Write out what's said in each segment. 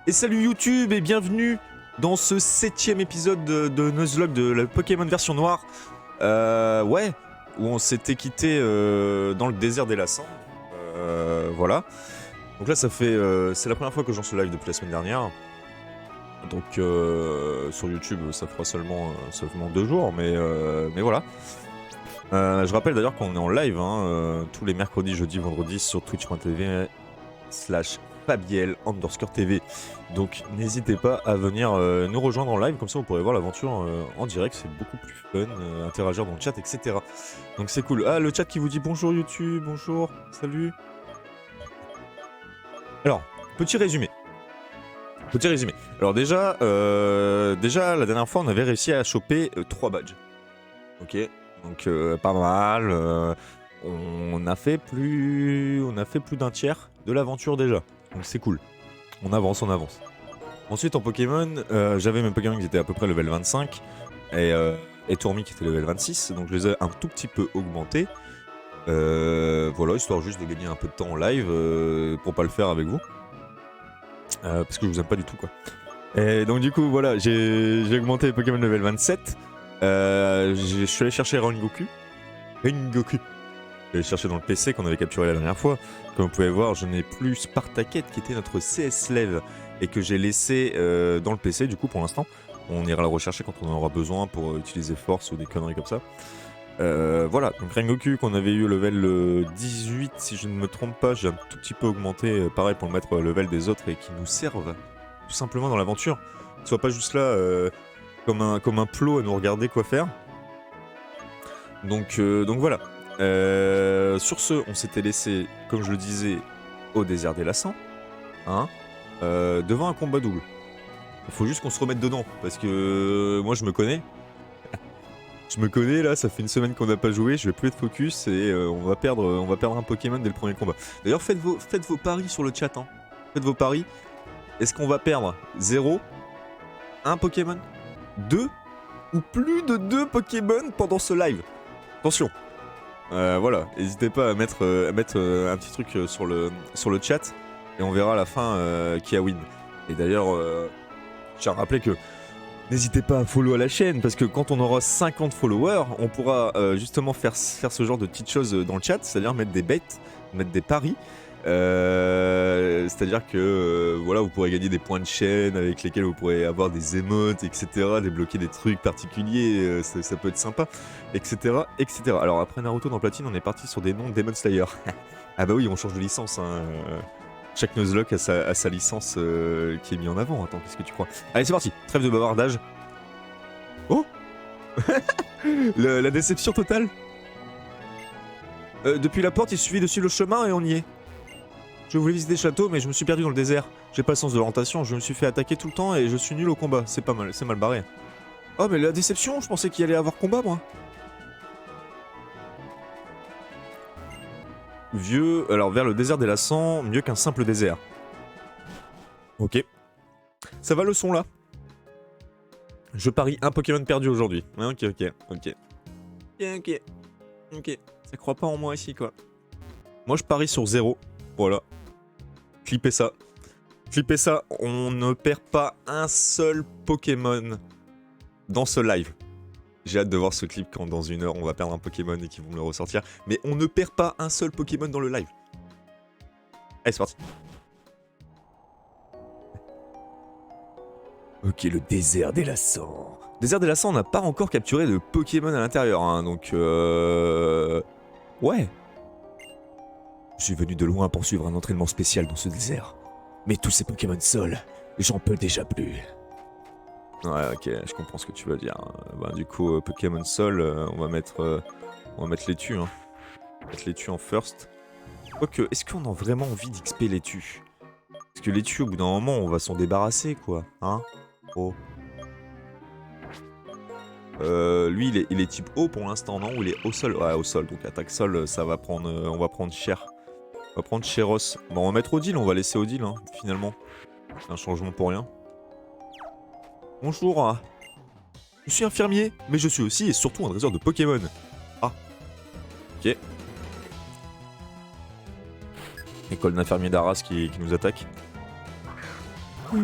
Et salut YouTube et bienvenue dans ce 7ème épisode de Nuzlocke de la Pokémon version noire. Ouais, où on s'était quitté dans le désert des Lassans. Voilà. Donc là, ça fait, c'est la première fois que j'en suis live depuis la semaine dernière. Donc sur YouTube, ça fera seulement 2 jours, mais voilà. Je rappelle d'ailleurs qu'on est en live tous les mercredis, jeudis, vendredis sur twitch.tv/Fabiel_TV. Donc n'hésitez pas à venir nous rejoindre en live, comme ça vous pourrez voir l'aventure en direct, c'est beaucoup plus fun, interagir dans le chat, etc. Donc c'est cool. Ah, le chat qui vous dit bonjour YouTube, bonjour, salut. Alors, petit résumé. Alors déjà, la dernière fois on avait réussi à choper 3 badges. Ok, donc pas mal. On a fait plus d'un tiers de l'aventure déjà. Donc c'est cool. On avance. Ensuite en Pokémon, j'avais mes Pokémon qui étaient à peu près level 25 et Tourmi qui était level 26. Donc je les ai un tout petit peu augmentés. Voilà, histoire juste de gagner un peu de temps en live pour pas le faire avec vous. Parce que je vous aime pas du tout quoi. Et donc du coup voilà, j'ai augmenté les Pokémon level 27. Je suis allé chercher Rengoku. J'ai cherché dans le PC qu'on avait capturé la dernière fois. Comme vous pouvez voir, je n'ai plus Spartaquette qui était notre CS Lev et que j'ai laissé dans le PC du coup pour l'instant. On ira le rechercher quand on en aura besoin pour utiliser Force ou des conneries comme ça. Voilà, donc Rengoku qu'on avait eu level 18 si je ne me trompe pas, j'ai un tout petit peu augmenté, pareil pour le mettre level des autres et qui nous servent tout simplement dans l'aventure. Qu'il soit pas juste là comme un plot à nous regarder quoi faire. Donc voilà. Sur ce, on s'était laissé, comme je le disais, au désert des Lassans, devant un combat double. Il faut juste qu'on se remette dedans, parce que moi je me connais. Je me connais là, ça fait une semaine qu'on n'a pas joué, je vais plus être focus et on va perdre un Pokémon dès le premier combat. D'ailleurs faites vos paris sur le chat, Faites vos paris. Est-ce qu'on va perdre 0, 1 Pokémon, 2 ou plus de 2 Pokémon pendant ce live? Attention. Voilà, n'hésitez pas à mettre un petit truc sur le chat et on verra à la fin qui a win. Et d'ailleurs, je tiens à rappeler que n'hésitez pas à follow à la chaîne parce que quand on aura 50 followers, on pourra justement faire ce genre de petites choses dans le chat, c'est-à-dire mettre des bets, mettre des paris. C'est-à-dire que voilà, vous pourrez gagner des points de chaîne avec lesquels vous pourrez avoir des émotes, etc., débloquer des trucs particuliers, ça peut être sympa, etc., etc. Alors après Naruto dans Platine, on est parti sur des noms de Demon Slayer. Ah bah oui, on change de licence, Chaque Nuzlocke a sa licence qui est mise en avant. Attends, qu'est-ce que tu crois? Allez, c'est parti, trêve de bavardage. Oh la déception totale. Depuis la porte, il suffit de suivre le chemin et on y est. Je voulais visiter le château, mais je me suis perdu dans le désert. J'ai pas le sens de l'orientation, je me suis fait attaquer tout le temps et je suis nul au combat. C'est pas mal, c'est mal barré. Oh, mais la déception, je pensais qu'il allait avoir combat, moi. Vieux, alors vers le désert des Lassans, mieux qu'un simple désert. Ok. Ça va le son là. Je parie un Pokémon perdu aujourd'hui. Ok. Ça croit pas en moi ici, quoi. Moi, je parie sur 0. Voilà. Clippez ça, on ne perd pas un seul Pokémon dans ce live. J'ai hâte de voir ce clip quand dans 1 heure on va perdre un Pokémon et qu'ils vont me le ressortir. Mais on ne perd pas un seul Pokémon dans le live. Allez, c'est parti. Ok, le désert des Lassans. Désert des Lassans, on n'a pas encore capturé de Pokémon à l'intérieur, donc ouais. Je suis venu de loin pour suivre un entraînement spécial dans ce désert. Mais tous ces Pokémon Sol, j'en peux déjà plus. Ouais, ok, je comprends ce que tu veux dire. Bah, du coup, Pokémon Sol, on va mettre Laitue, Mettre Laitue en first. Quoique, est-ce qu'on a vraiment envie d'XP Laitue? Parce que Laitue, au bout d'un moment, on va s'en débarrasser, quoi. Oh. Lui, il est type eau pour l'instant, non? Ou il est au sol? Ouais, au sol. Donc attaque sol, ça va prendre... on va prendre cher. On va prendre Chéros. Bon, on va mettre Odile, on va laisser Odile, finalement. Un changement pour rien. Bonjour. Je suis infirmier, mais je suis aussi et surtout un dresseur de Pokémon. Ah. Ok. École d'infirmier d'Arras qui nous attaque. Un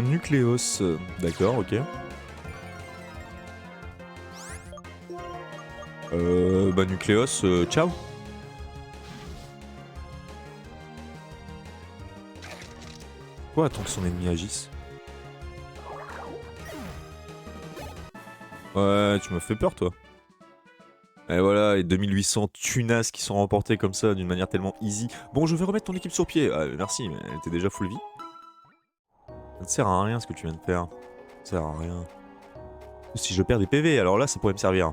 nucléos, d'accord, ok. Bah nucléos, ciao. Quoi, attends que son ennemi agisse? Ouais, tu me fais peur, toi. Et voilà, les 2800 tunas qui sont remportés comme ça d'une manière tellement easy. Bon, je vais remettre ton équipe sur pied. Ah, merci, mais elle était déjà full vie. Ça ne sert à rien ce que tu viens de faire. Ça sert à rien. Si je perds des PV, alors là, ça pourrait me servir.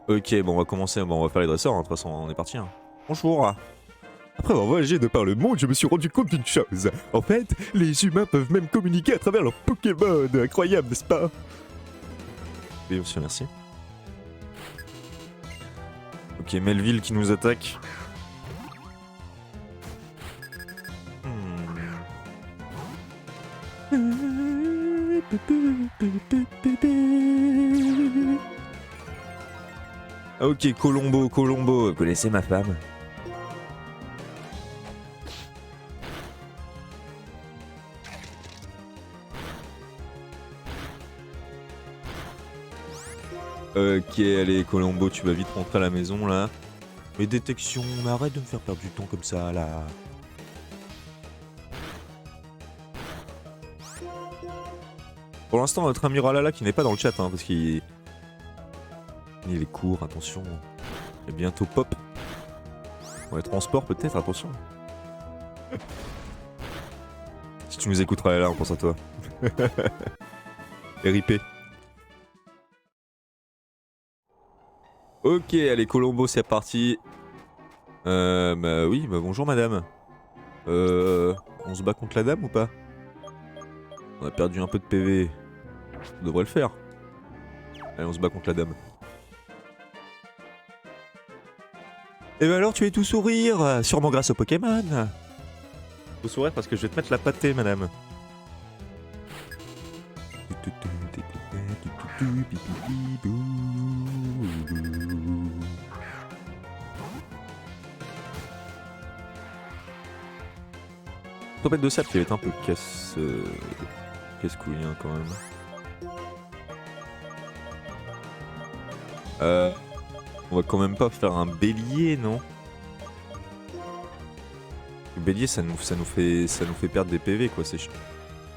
Ok, bon, on va commencer. Bon, on va faire les dresseurs, hein. De toute façon, on est parti. Hein. Bonjour. Après avoir voyagé de par le monde, je me suis rendu compte d'une chose. En fait, les humains peuvent même communiquer à travers leurs Pokémon. Incroyable, n'est-ce pas? Oui, monsieur, merci. Ok, Melville qui nous attaque. Ok, Colombo, vous connaissez ma femme? Ok, allez, Colombo, tu vas vite rentrer à la maison, là. Mais détection, mais arrête de me faire perdre du temps comme ça, là. Pour l'instant, notre ami Ralala qui n'est pas dans le chat, hein, parce qu'il... Il est court, attention. Et bientôt pop. Ouais, transport peut-être, attention. Si tu nous écoutes, Ralala, on pense à toi. RIP. Ok, allez, Colombo, c'est parti. Bah oui, bah bonjour madame. On se bat contre la dame ou pas? On a perdu un peu de PV. On devrait le faire. Allez, on se bat contre la dame. Et bah alors, tu es tout sourire, sûrement grâce au Pokémon. Tout sourire parce que je vais te mettre la pâtée, madame. Tempête de sable qui va être un peu casse-couillien quand même. On va quand même pas faire un bélier, non? Le bélier, ça nous fait perdre des PV, quoi, c'est chiant.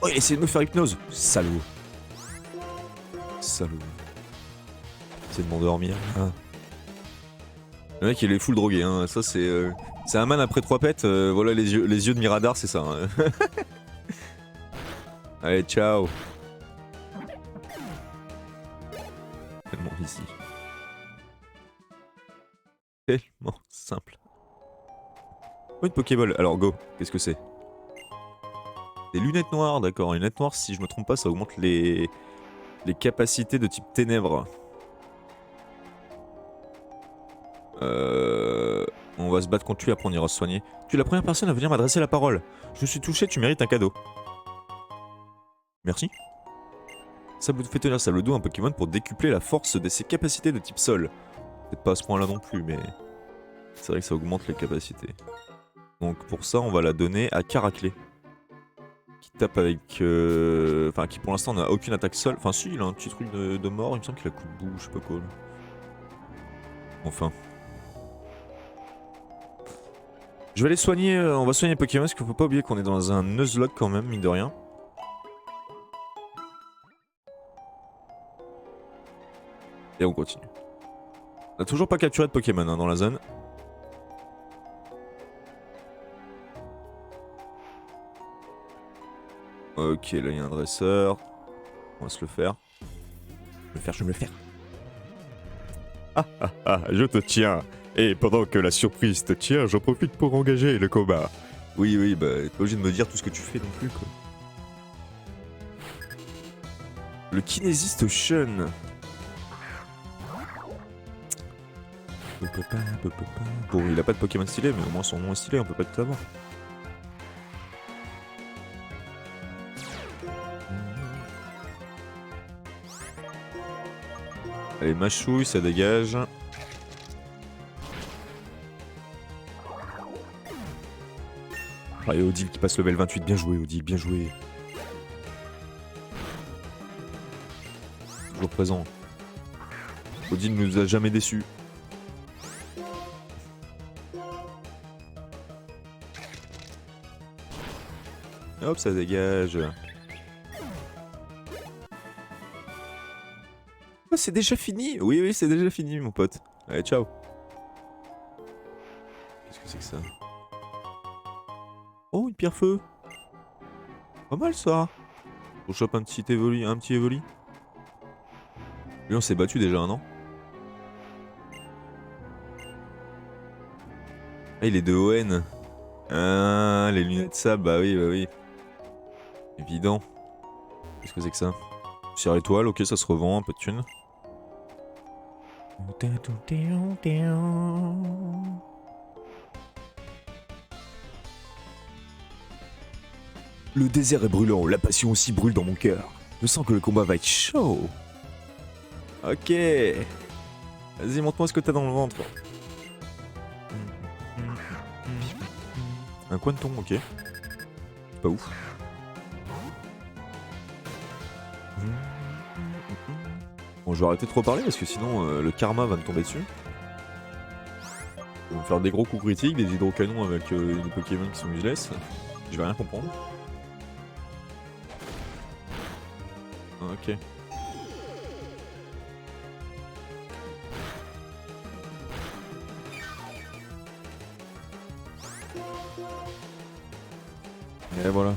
Oh, il essaie de me faire hypnose! Salaud! Salaud. C'est de m'endormir. Ah. Le mec, il est full drogué, hein. Ça, c'est un man après 3 pets. Voilà, les yeux de Miradar, c'est ça. Hein. Allez, ciao! Tellement ici. Tellement simple. Oh, une Pokéball. Alors, go. Qu'est-ce que c'est? Des lunettes noires, d'accord. Les lunettes noires, si je me trompe pas, ça augmente les capacités de type ténèbres. On va se battre contre lui, après on ira se soigner. Tu es la première personne à venir m'adresser la parole. Je suis touché, tu mérites un cadeau. Merci. Sable fait tenir sable d'eau un Pokémon pour décupler la force de ses capacités de type sol. Peut-être pas à ce point-là non plus, mais c'est vrai que ça augmente les capacités. Donc pour ça, on va la donner à Caraclé. Qui tape avec... Enfin, qui pour l'instant n'a aucune attaque sol. Enfin si, il a un petit truc de mort, il me semble qu'il a coup de boue, je sais pas quoi. Enfin. Je vais aller soigner, on va soigner Pokémon parce qu'il faut pas oublier qu'on est dans un Nuzlocke quand même, mine de rien. Et on continue. On a toujours pas capturé de Pokémon hein, dans la zone. Ok, là il y a un dresseur. On va se le faire. Je vais me le faire. Ah ah ah, je te tiens. Et pendant que la surprise te tient, j'en profite pour engager le combat. Oui, oui, bah t'es pas obligé de me dire tout ce que tu fais non plus, quoi. Le kinésiste Shun. Bon, il a pas de Pokémon stylé, mais au moins son nom est stylé, on peut pas tout avoir. Allez, mâchouille, ça dégage. Allez, Odile qui passe level 28. Bien joué, Odile, bien joué. Toujours présent. Odile ne nous a jamais déçus. Hop, ça dégage. Oh, c'est déjà fini. Oui, oui, c'est déjà fini, mon pote. Allez, ciao. Qu'est-ce que c'est que ça? Oh, une pierre-feu. Pas mal, ça. On chope un petit évoli. Lui, on s'est battu déjà, non? Ah, il est de ON. Ah, les lunettes de sable, bah oui, bah oui. Évident. Qu'est-ce que c'est que ça? Sur étoile, ok, ça se revend, un peu de thunes. Le désert est brûlant, la passion aussi brûle dans mon cœur. Je sens que le combat va être chaud. Ok. Vas-y, montre-moi ce que t'as dans le ventre. Un coin de thon, ok. C'est pas ouf. Bon, je vais arrêter de trop parler parce que sinon le karma va me tomber dessus. Ils vont me faire des gros coups critiques, des hydrocanons avec des Pokémon qui sont useless. Je vais rien comprendre. Ok. Et voilà.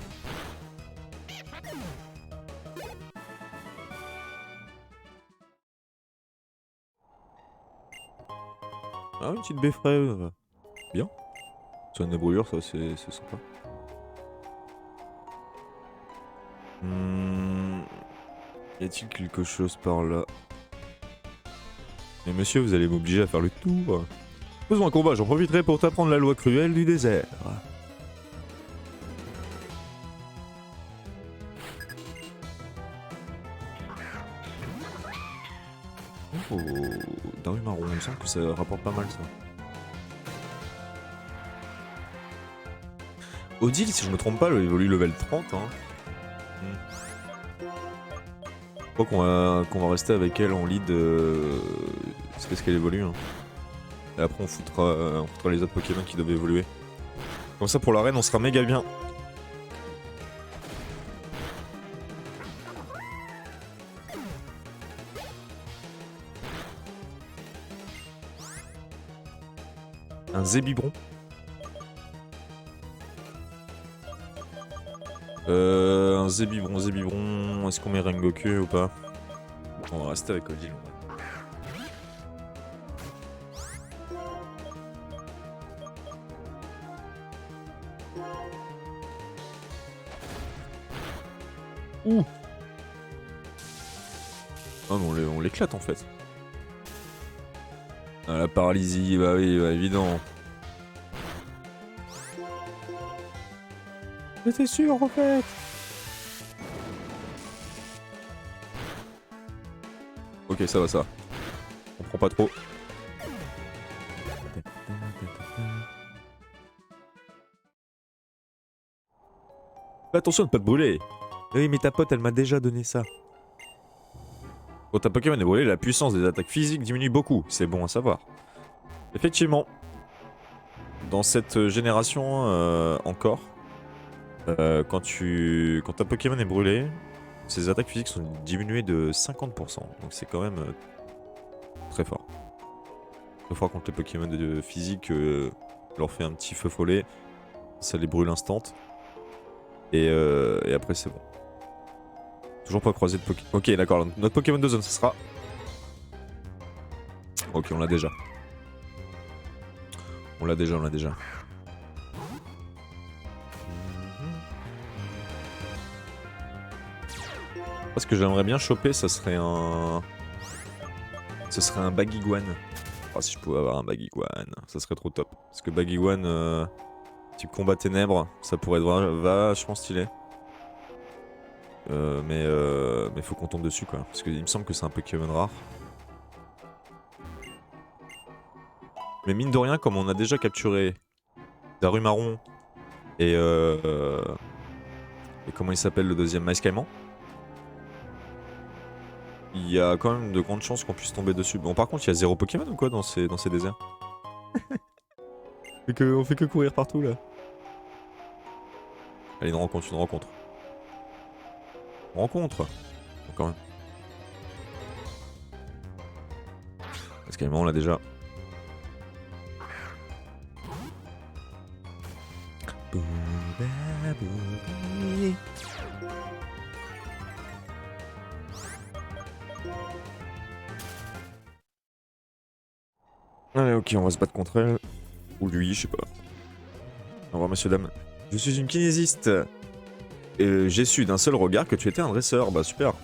Ah, une petite baie fraise. Bien. C'est une brûlure, ça, c'est sympa. Y a-t-il quelque chose par là? Mais monsieur, vous allez m'obliger à faire le tour. Faisons un combat, j'en profiterai pour t'apprendre la loi cruelle du désert. Oh, Daru marron, il me semble que ça rapporte pas mal ça. Odile, si je me trompe pas, elle évolue level 30. Hein. Je crois qu'on va rester avec elle en lead. C'est parce qu'elle évolue. Hein. Et après, on foutra les autres Pokémon qui doivent évoluer. Comme ça, pour l'arène, on sera méga bien. Un Zébibron. Un Zébibron. Est-ce qu'on met Rengoku ou pas? On va rester avec Odile. Ouh. Ah mais on l'éclate en fait. Ah, la paralysie, bah oui, bah, évident. J'étais sûr en fait. Ok, ça va, ça. On prend pas trop. Fais attention de pas te brûler. Oui, mais ta pote, elle m'a déjà donné ça. Quand ta Pokémon est brûlé, la puissance des attaques physiques diminue beaucoup. C'est bon à savoir. Effectivement. Dans cette génération encore, quand ta Pokémon est brûlée, ses attaques physiques sont diminuées de 50%. Donc c'est quand même très fort. Très fort contre les Pokémon de physique, leur fait un petit feu follet, ça les brûle instant. Et après c'est bon. Toujours pas croisé de Pokémon. Ok, d'accord, notre Pokémon de zone, ça sera... Ok, on l'a déjà. On l'a déjà. Ce que j'aimerais bien choper, ça serait un... Ce serait un Baguiguan. Oh, si je pouvais avoir un Baguiguan, ça serait trop top. Parce que Baguiguan, type combat ténèbres, ça pourrait être vachement stylé. Mais faut qu'on tombe dessus quoi. Parce qu'il me semble que c'est un Pokémon rare. Mais mine de rien, comme on a déjà capturé Darumarron et comment il s'appelle le deuxième, Maïs Caïman, il y a quand même de grandes chances qu'on puisse tomber dessus. Bon, par contre, il y a 0 Pokémon ou quoi dans ces déserts? On fait que courir partout là. Allez, une rencontre, une rencontre. Rencontre. Encore même. Parce qu'à un moment on l'a déjà. Allez, ok, on va se battre contre elle. Ou lui, je sais pas. Au revoir, monsieur, dame. Je suis une kinésiste. Et j'ai su d'un seul regard que tu étais un dresseur. Bah, super.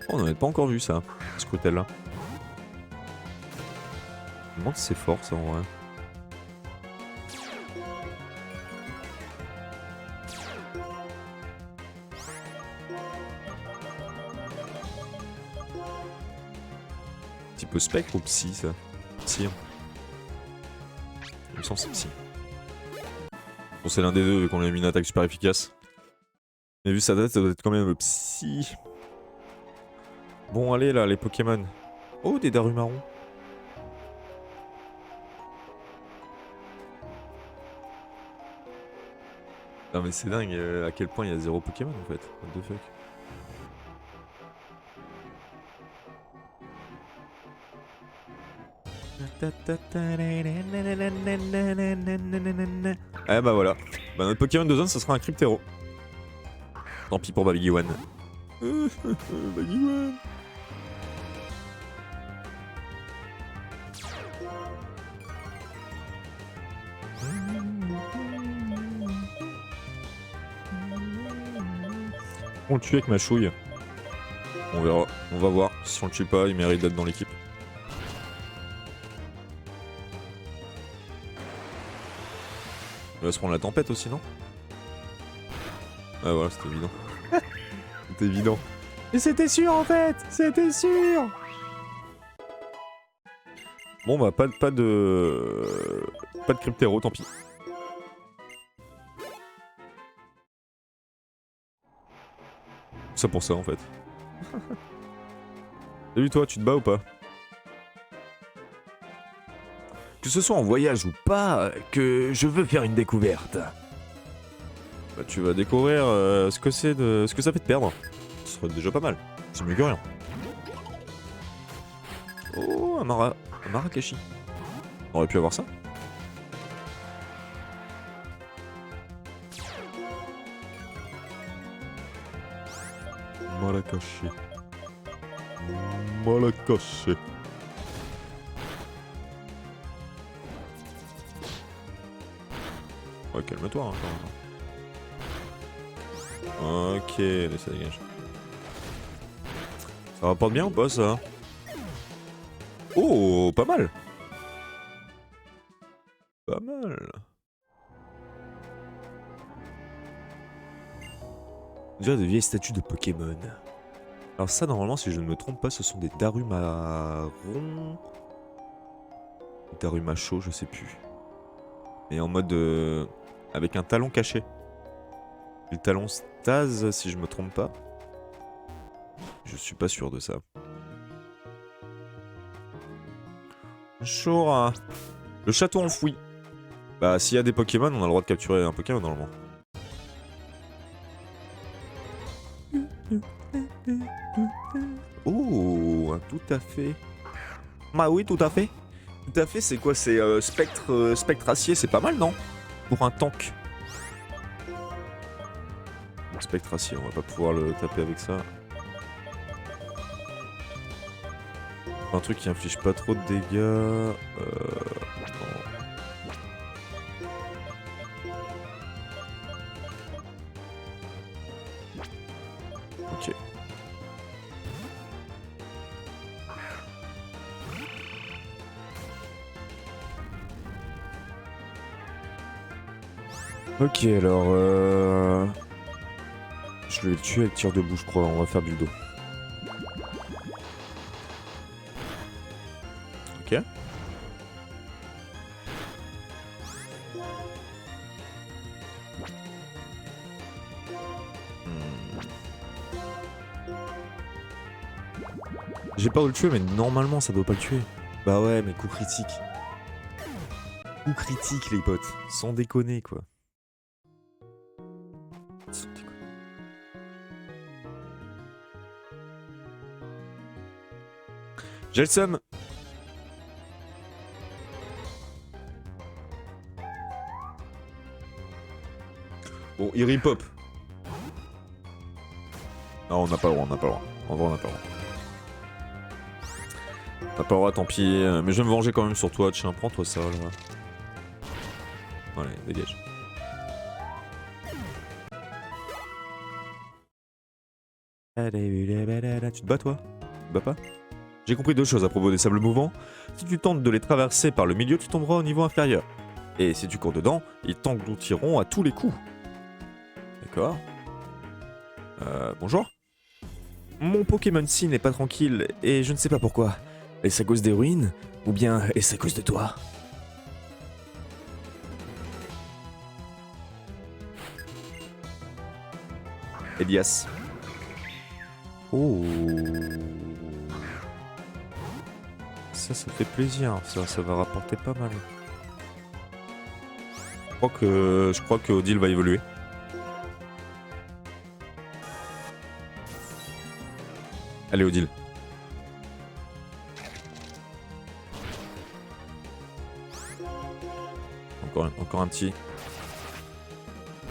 Oh, on n'avait pas encore vu ça, ce Scrutel-là. Je me demande si c'est fort, ça, en vrai. Type spectre ou psy, ça? Psy. Il me semble que c'est psy. Bon, c'est l'un des deux, vu qu'on lui a mis une attaque super efficace. Mais vu sa tête, ça doit être quand même psy. Bon, allez, là, les Pokémon. Oh, des Darumarron. Non, mais c'est dingue à quel point il y a 0 Pokémon, en fait. What the fuck. Eh bah voilà. Bah notre Pokémon de zone, ce sera un Cryptero. Tant pis pour Babigiwan. Babigiwan. On le tue avec ma chouille. On verra. On va voir. Si on le tue pas, il mérite d'être dans l'équipe. Il va se prendre la tempête aussi, non? Ah voilà, c'était évident. C'était évident. Mais c'était sûr en fait! C'était sûr! Bon bah pas de Cryptero, tant pis. Ça pour ça en fait. Salut toi, tu te bats ou pas? Que ce soit en voyage ou pas, que je veux faire une découverte. Bah tu vas découvrir ce que ça fait de perdre. Ce serait déjà pas mal. C'est mieux que rien. Oh, un Marakashi. On aurait pu avoir ça. Marakashi. Marakashi. Ouais, calme-toi hein, quand même. Ok, allez, ça dégage. Ça rapporte bien ou pas ça? Oh, pas mal. Pas mal. Déjà des vieilles statues de Pokémon. Alors ça, normalement, si je ne me trompe pas, ce sont des Darumarron... Ou Darumacho, je sais plus. Mais en mode... avec un talon caché. Le talon Stase, si je me trompe pas. Je suis pas sûr de ça. Chora. Le château enfoui. Bah, s'il y a des Pokémon, on a le droit de capturer un Pokémon normalement. Oh, tout à fait. Bah oui, tout à fait. Tout à fait, c'est quoi? C'est Spectre Acier, c'est pas mal, non? Pour un tank. Spectre Acier, on va pas pouvoir le taper avec ça. Un truc qui inflige pas trop de dégâts. Ok. Ok, alors Je vais le tuer avec tir debout, je crois. On va faire bulldo. Ok. J'ai peur de le tuer, mais normalement ça doit pas le tuer. Bah ouais, mais coup critique. Coup critique, les potes. Sans déconner, quoi. Sans déconner. J'ai le seum. Bon, il ripop. Non, on n'a pas le droit, on n'a pas le droit. En vrai, on n'a pas le droit. T'as pas le droit, tant pis. Mais je vais me venger quand même sur toi. Tiens, prends-toi ça, là. Allez, dégage. Tu te bats, toi? Tu te bats pas? J'ai compris deux choses à propos des sables mouvants. Si tu tentes de les traverser par le milieu, tu tomberas au niveau inférieur. Et si tu cours dedans, ils t'engloutiront à tous les coups. D'accord. Bonjour. Mon Pokémon ci n'est pas tranquille, et je ne sais pas pourquoi. Est-ce à cause des ruines, ou bien est-ce à cause de toi? Elias. Oh. Ça fait plaisir, ça va rapporter pas mal. Je crois que Odile va évoluer. Allez, Odile. Encore un petit.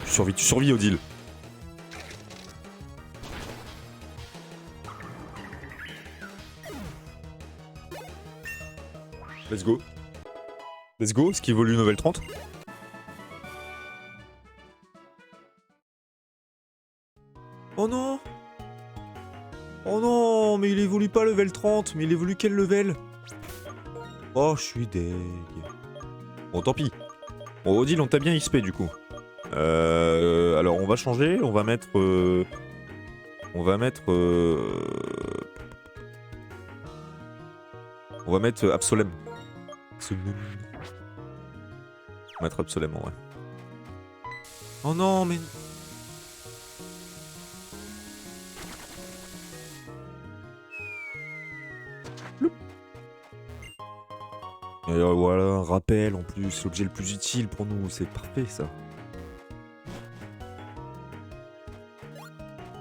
Tu survis, Odile. Let's go. Let's go, ce qui évolue level 30. Oh non! Oh non, mais il évolue pas level 30, mais il évolue quel level? Oh, je suis deg. Bon, tant pis. Bon, Odile, on t'a bien XP du coup. Alors, on va changer, on va mettre... On va mettre Absolem. On va mettre Absolem en vrai. Oh non, mais... Et voilà, un rappel en plus, l'objet le plus utile pour nous, c'est parfait ça.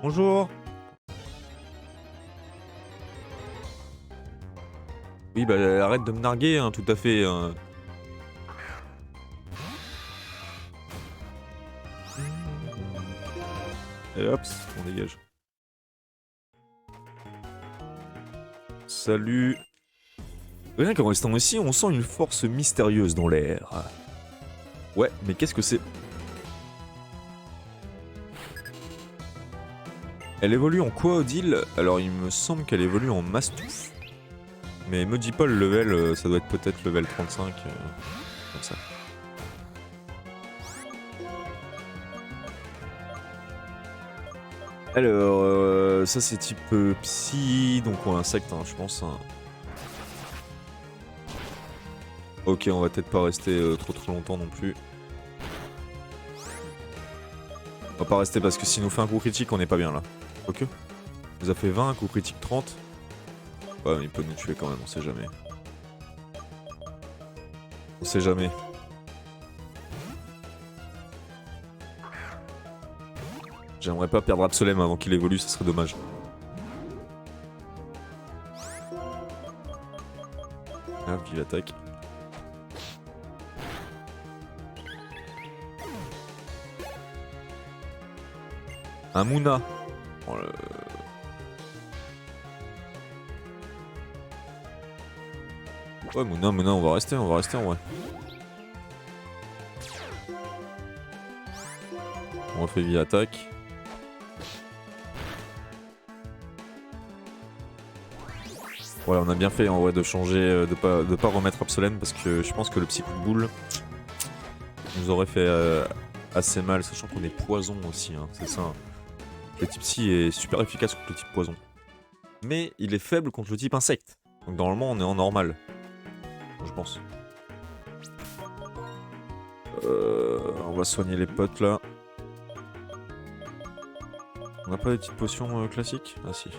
Bonjour. Oui, bah arrête de me narguer, hein, tout à fait. Hein. Et hop, on dégage. Salut. Rien qu'en restant ici, on sent une force mystérieuse dans l'air. Ouais, mais qu'est-ce que c'est? Elle évolue en quoi, Odile? Alors, il me semble qu'elle évolue en Mastouf. Mais me dis pas le level, ça doit être peut-être level 35. Comme ça. Alors, ça c'est type psy, donc ouais, insecte, hein, je pense. Hein. Ok, on va peut-être pas rester trop longtemps non plus. On va pas rester parce que s'il nous fait un coup critique, on est pas bien là. Ok. Il nous a fait 20, un coup critique 30. Ouais, mais il peut nous tuer quand même, on sait jamais. On sait jamais. J'aimerais pas perdre Absolem avant qu'il évolue, ça serait dommage. Ah, vive attaque. Un Mouna. Oh, ouais, Mouna, on va rester en vrai. On refait vie attaque. Ouais, on a bien fait en vrai de changer, de pas remettre Absolem parce que je pense que le petit coup de boule nous aurait fait assez mal, sachant qu'on est poison aussi, hein, c'est ça. Le type psy est super efficace contre le type poison. Mais il est faible contre le type insecte. Donc normalement on est en normal. Je pense. On va soigner les potes là. On n'a pas des petites potions classiques? Ah si.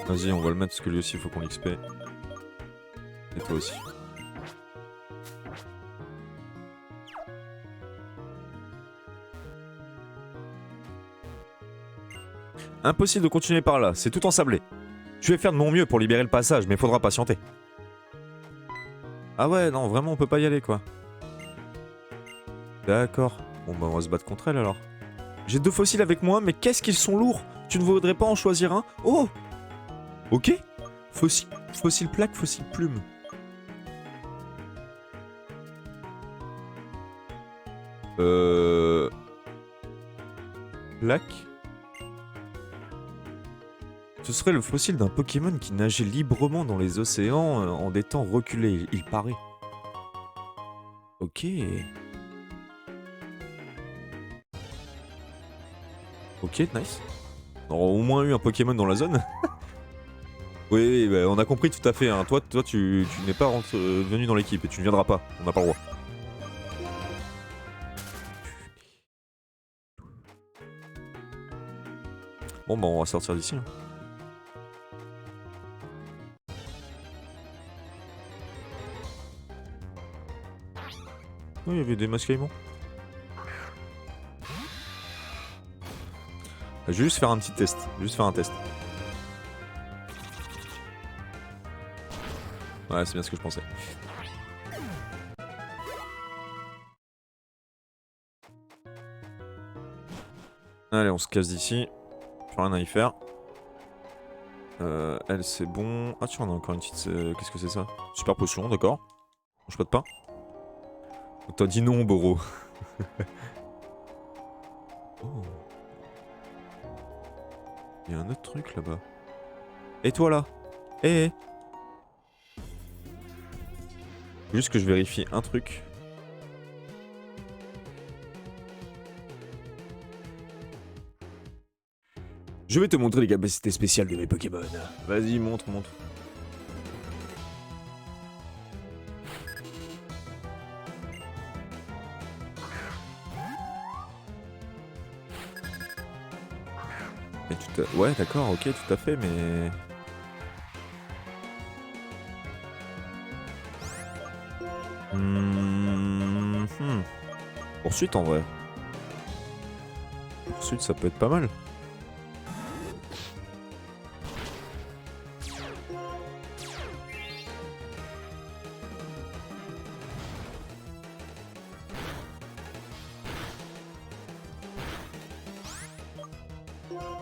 Vas-y, on va le mettre parce que lui aussi il faut qu'on l'XP. Et toi aussi. Impossible de continuer par là, c'est tout ensablé. Je vais faire de mon mieux pour libérer le passage, mais faudra patienter. Ah ouais, non, vraiment on peut pas y aller quoi. D'accord. Bon bah on va se battre contre elle alors. J'ai 2 fossiles avec moi, mais qu'est-ce qu'ils sont lourds! Tu ne voudrais pas en choisir un? Oh! Ok. Fossile plaque, fossile plume. Plaque. Ce serait le fossile d'un Pokémon qui nageait librement dans les océans en des temps reculés, il paraît. Ok. Ok, nice. On aura au moins eu un Pokémon dans la zone. Oui, bah, on a compris tout à fait. Hein. Toi, tu n'es pas venu dans l'équipe et tu ne viendras pas. On n'a pas le droit. Bon, bah, on va sortir d'ici. Hein. Oh, il y avait des mascaillements. Je vais juste faire un petit test. Juste faire un test. Ouais, c'est bien ce que je pensais. Allez, on se casse d'ici. Plus rien à y faire. Elle, c'est bon. Ah, tu en as encore une petite. Qu'est-ce que c'est ça? Super potion, d'accord. Mange pas de pain. T'as dit non, Boro. Oh. Il y a un autre truc là-bas. Et toi là? Eh. Juste que je vérifie un truc. Je vais te montrer les capacités spéciales de mes Pokémon. Vas-y, montre. Mais ouais, d'accord, ok, tout à fait, mais... Poursuite en vrai. Poursuite, ça peut être pas mal.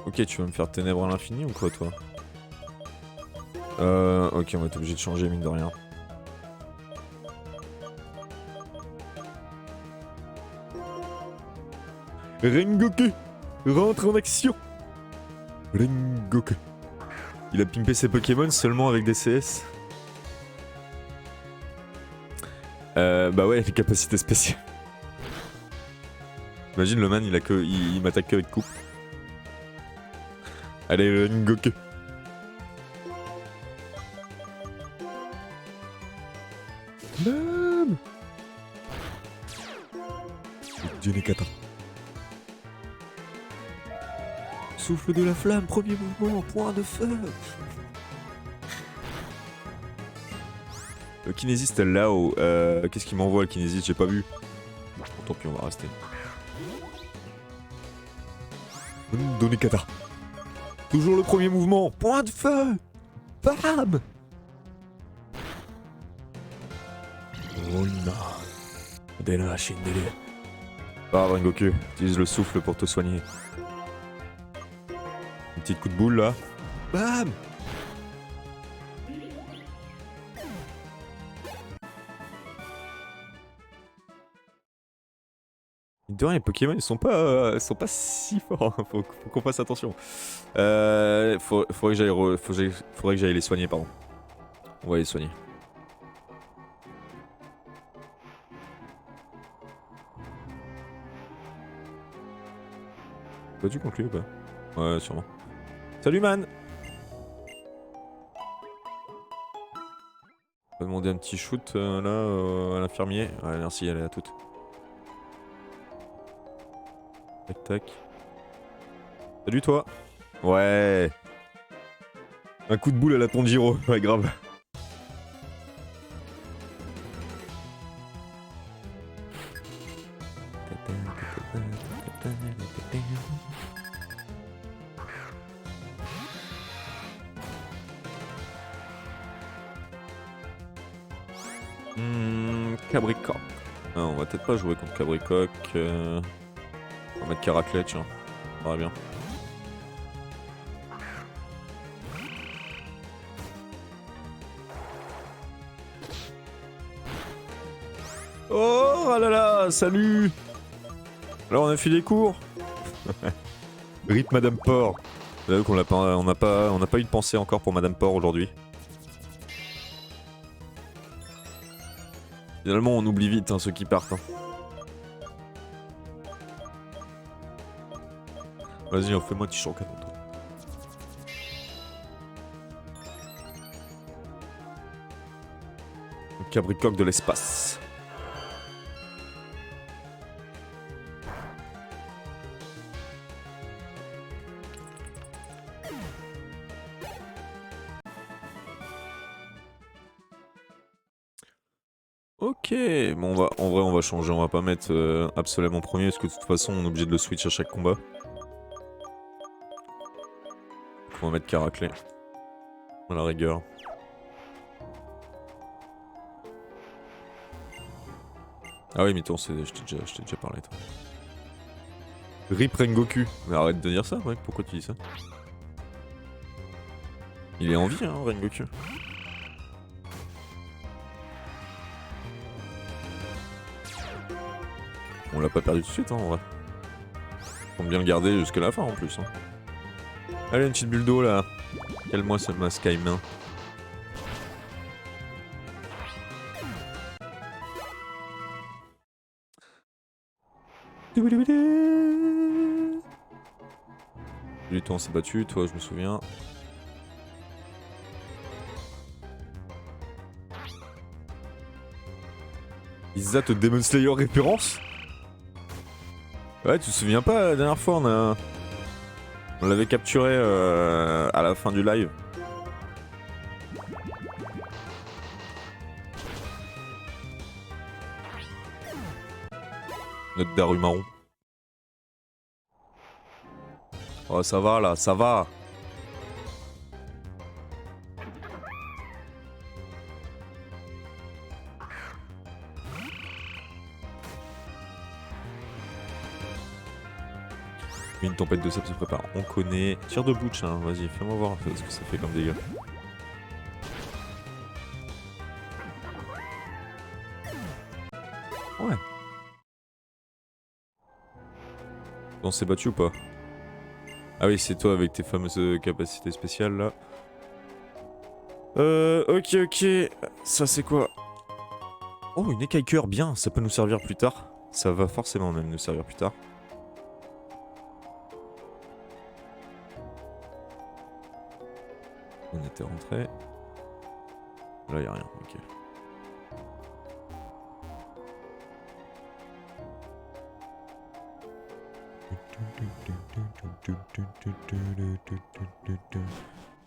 Ok, tu vas me faire ténèbres à l'infini ou quoi, toi? Ok, on va être obligé de changer, mine de rien. Rengoku, rentre en action. Rengoku. Il a pimpé ses Pokémon seulement avec des CS. Bah ouais, les capacités spéciales. Imagine le man, il m'attaque que avec coupe. Allez, Rengoku. Bam. Junekata. Souffle de la flamme, premier mouvement, point de feu. Le kinésiste là-haut. Qu'est-ce qu'il m'envoie le kinésiste? J'ai pas vu. Bon, tant pis, on va rester. Donekata. Toujours le premier mouvement, point de feu. Bam. Onna. Dena Shindere. Ah, Rengoku, utilise le souffle pour te soigner. Un petit coup de boule là. Bam. De rien, les Pokémon ils sont pas si forts, hein. Faut qu'on fasse attention. Faudrait que j'aille les soigner, pardon. On va les soigner. Vas-tu contre lui ou pas? Ouais, sûrement. Salut man! On va demander un petit shoot là à l'infirmier. Ouais, merci, elle est à toute. Tac tac. Salut toi! Ouais! Un coup de boule à la Tanjiro, ouais, grave. Cabricoc. Ah, on va peut-être pas jouer contre Cabricoc. On va mettre Caraclet, tiens. Ça va bien. Oh là là, salut! Alors on a fait des cours. Rip Madame Port. J'avoue qu'on n'a pas eu de pensée encore pour Madame Port aujourd'hui. Finalement on oublie vite ceux qui partent. Vas-y, on fait-moi un petit canon toi. Le Cabricoc de l'espace. Ok, bon en vrai on va changer, on va pas mettre Absolem en premier parce que de toute façon on est obligé de le switch à chaque combat. Donc on va mettre Caraclet. À la rigueur. Ah oui, Mythos, je t'ai déjà parlé toi. Rip Rengoku. Mais arrête de dire ça mec, pourquoi tu dis ça? Il est en vie hein, Rengoku. On l'a pas perdu tout de suite hein, en vrai. Faut bien le garder jusqu'à la fin en plus. Hein. Allez, une petite bulle d'eau là. Calme-moi ce masque à main. Du temps on s'est battu, toi je me souviens. Isa te Demon Slayer référence? Ouais, tu te souviens pas, la dernière fois on l'avait capturé à la fin du live. Notre Daru marron. Oh ça va là, ça va. Une tempête de sable se prépare, on connaît. Tire de bouche, hein. Vas-y, fais-moi voir ce que ça fait comme dégâts. Ouais. On s'est battu ou pas? Ah oui, c'est toi avec tes fameuses capacités spéciales là. Ok, ok. Ça c'est quoi? Oh, une écaille cœur, bien, ça peut nous servir plus tard. Ça va forcément même nous servir plus tard. On était rentré. Là, y'a rien, ok.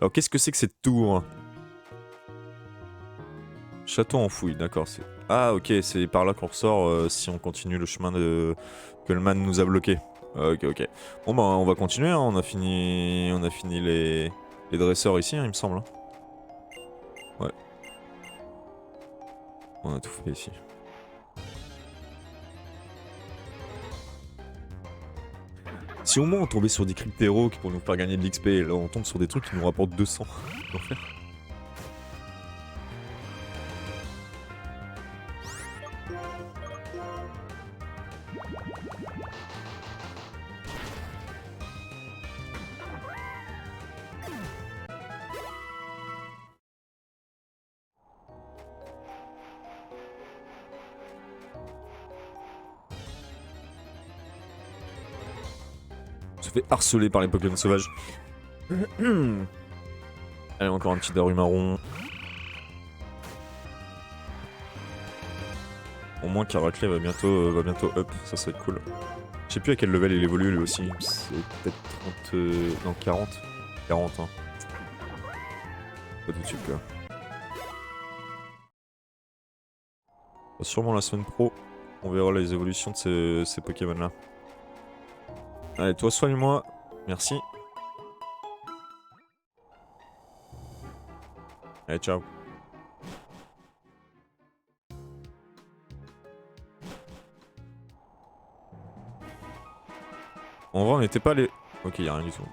Alors, qu'est-ce que c'est que cette tour? Château en fouille, d'accord. Ah, ok, c'est par là qu'on ressort si on continue le chemin que le man nous a bloqué. Ok, ok. Bon, bah, on va continuer, hein. On a fini les dresseurs ici, hein, il me semble. Hein. Ouais. On a tout fait ici. Si au moins on tombait sur des cryptéros qui pourraient nous faire gagner de l'XP, là on tombe sur des trucs qui nous rapportent 200. L'enfer. fait harceler par les Pokémon sauvages. Allez, encore un petit Darumarron. Au moins Caracle va bientôt up, ça va être cool. Je sais plus à quel level il évolue lui aussi. C'est peut-être 30... non, 40. 40, hein. Pas tout de suite, là. Sûrement la semaine pro, on verra les évolutions de ces Pokémon là. Allez, toi soigne-moi. Merci. Allez, ciao. En vrai, on n'était pas les... Ok, y'a rien du tout.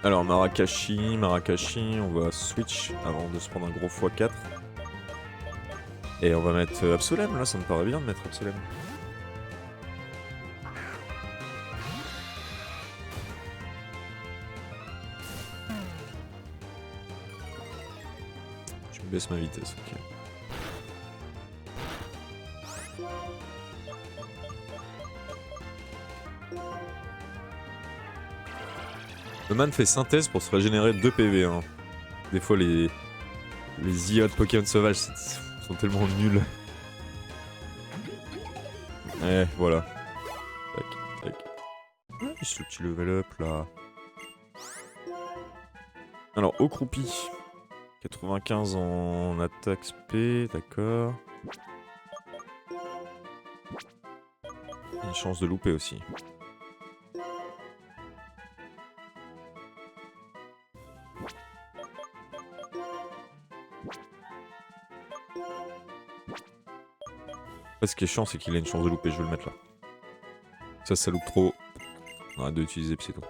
Alors Marakashi, on va switch avant de se prendre un gros x4. Et on va mettre Absolem, là ça me paraît bien de mettre Absolem. Je me baisse ma vitesse, ok. Le man fait synthèse pour se régénérer 2 PV. Hein. Des fois, les IA de Pokémon sauvages sont tellement nuls. Eh, voilà. Tac, tac. Ah, ce petit level up là. Alors, Okroupi. 95 en attaque SP, d'accord. Une chance de louper aussi. Ce qui est chiant, c'est qu'il a une chance de louper, je vais le mettre là. Ça loupe trop. On arrête de l'utiliser, puis c'est tout.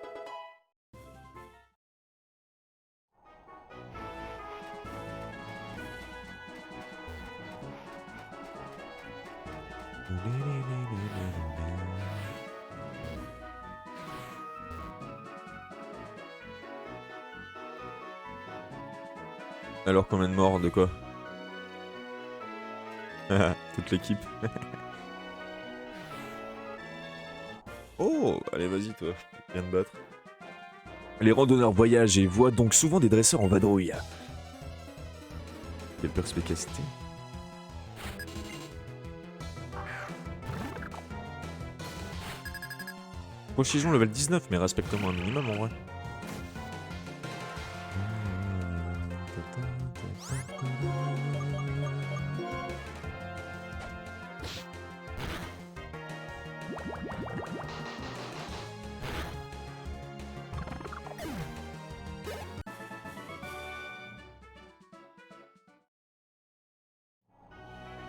Alors combien de morts, de quoi? Toute l'équipe. Oh, allez vas-y toi, viens de battre. Les randonneurs voyagent et voient donc souvent des dresseurs en vadrouille. Quelle perspicacité. Pochijon level 19, mais respecte-moi un minimum en vrai.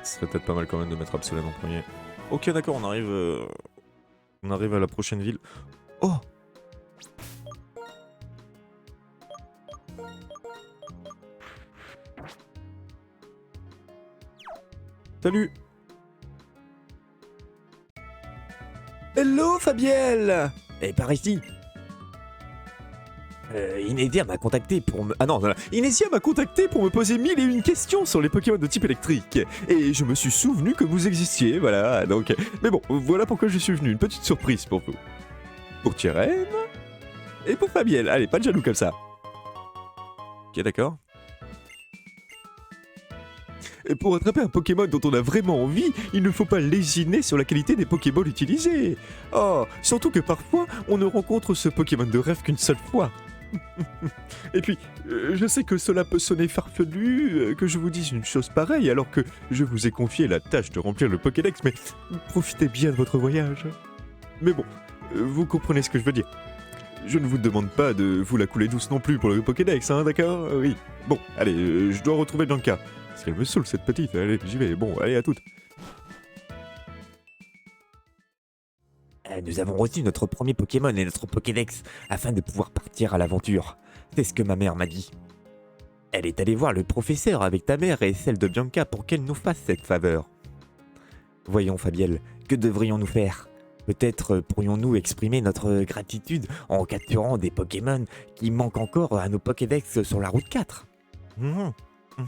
Ce serait peut-être pas mal quand même de mettre Absolem en premier. Ok d'accord, on arrive à la prochaine ville. Oh! Salut! Hello Fabielle! Eh, par ici. Inésia m'a contacté pour me... Ah non, Inésia m'a contacté pour me poser 1001 questions sur les Pokémon de type électrique. Et je me suis souvenu que vous existiez, voilà, donc... Mais bon, voilà pourquoi je suis venu, une petite surprise pour vous. Pour Tyrène et pour Fabielle. Allez, pas de jaloux comme ça. Ok, d'accord. Et pour attraper un Pokémon dont on a vraiment envie, il ne faut pas lésiner sur la qualité des Pokéballs utilisés. Oh, surtout que parfois, on ne rencontre ce Pokémon de rêve qu'une seule fois. Et puis, je sais que cela peut sonner farfelu, que je vous dise une chose pareille alors que je vous ai confié la tâche de remplir le Pokédex, mais profitez bien de votre voyage. Mais bon, vous comprenez ce que je veux dire. Je ne vous demande pas de vous la couler douce non plus pour le Pokédex, hein, d'accord? Oui. Bon, allez, je dois retrouver Bianca. Parce qu'elle me saoule cette petite, allez, j'y vais. Bon, allez, à toutes. Nous avons reçu notre premier Pokémon et notre Pokédex afin de pouvoir partir à l'aventure. C'est ce que ma mère m'a dit. Elle est allée voir le professeur avec ta mère et celle de Bianca pour qu'elle nous fasse cette faveur. Voyons Fabielle, que devrions-nous faire? Peut-être pourrions-nous exprimer notre gratitude en capturant des Pokémon qui manquent encore à nos Pokédex sur la route 4. Mhm, mhm.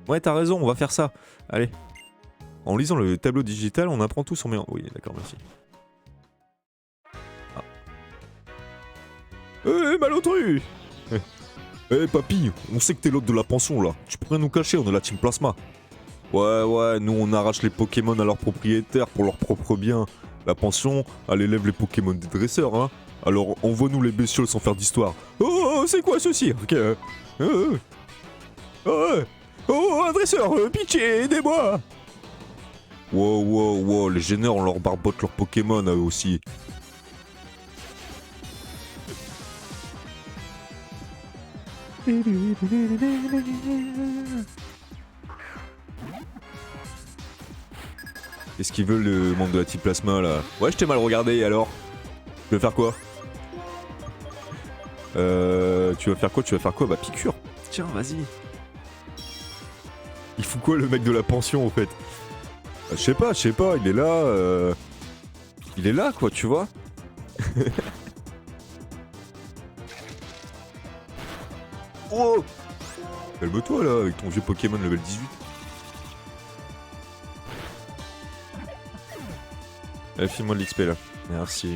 Ouais, t'as raison, on va faire ça. Allez. En lisant le tableau digital, on apprend tout sur mes... Oui, d'accord, merci. Ah. Malotru. Papy, on sait que t'es l'hôte de la pension, là. Tu pourrais nous cacher, on est la Team Plasma. Ouais, nous on arrache les Pokémon à leurs propriétaires pour leur propre bien. La pension, elle élève les Pokémon des dresseurs, hein. Alors envoie-nous les bestioles sans faire d'histoire. Oh, c'est quoi ceci? Ok. Un dresseur, pitié, aidez-moi. Wow, les gêneurs, on leur barbote leurs Pokémon à eux aussi. Qu'est-ce qu'ils veulent le membre de la Team Plasma là? Ouais, je t'ai mal regardé alors. Tu veux faire quoi? Tu vas faire quoi? Bah piqûre. Tiens, vas-y. Il fout quoi le mec de la pension en fait? Bah, je sais pas, il est là. Il est là quoi, tu vois? Oh! Calme-toi là avec ton vieux Pokémon level 18. File-moi de l'XP là. Merci.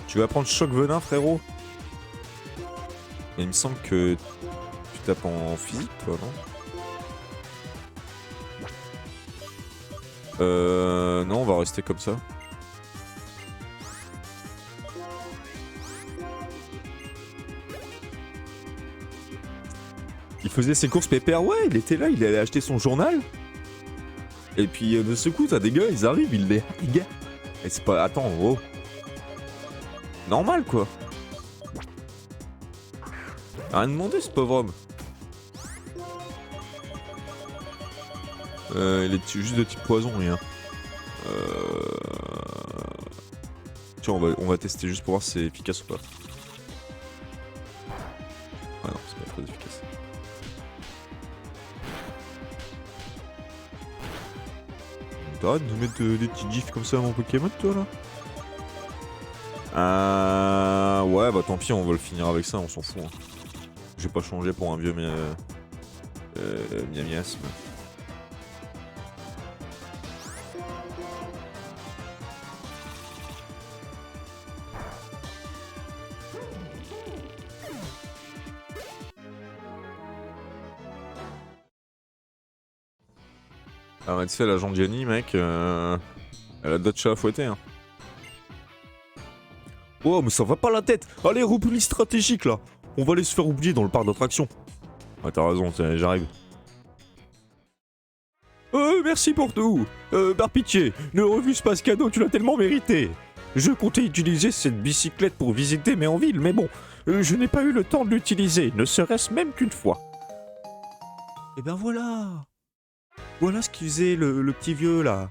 Tu vas prendre choc venin frérot? Et il me semble que tu tapes en physique toi non? Non, on va rester comme ça. Il faisait ses courses pépère, ouais, il était là, il allait acheter son journal. Et puis de ce coup, t'as des gars, ils arrivent, les gars. Et c'est pas... Attends, oh. Normal quoi. Rien demandé ce pauvre homme. Il est juste de type poison, rien. Tiens, on va tester juste pour voir si c'est efficace ou pas. Ah non, c'est pas très efficace. T'arrêtes de mettre des petits gifs comme ça à mon Pokémon, toi là? Ouais, bah tant pis, on va le finir avec ça, on s'en fout. Hein. Je vais pas changer pour un vieux miasme. Ah ouais, tu sais, l'agent Gianni, mec, elle a d'autres chats à fouetter, hein. Oh, mais ça va pas la tête. Allez, repli stratégique, là. On va aller se faire oublier dans le parc d'attractions. Ouais, t'as raison, j'arrive. Merci pour tout. Par pitié, ne refuse pas ce cadeau, tu l'as tellement mérité. Je comptais utiliser cette bicyclette pour visiter Méanville, mais bon, je n'ai pas eu le temps de l'utiliser, ne serait-ce même qu'une fois. Et ben voilà. Voilà ce qu'il faisait le petit vieux là.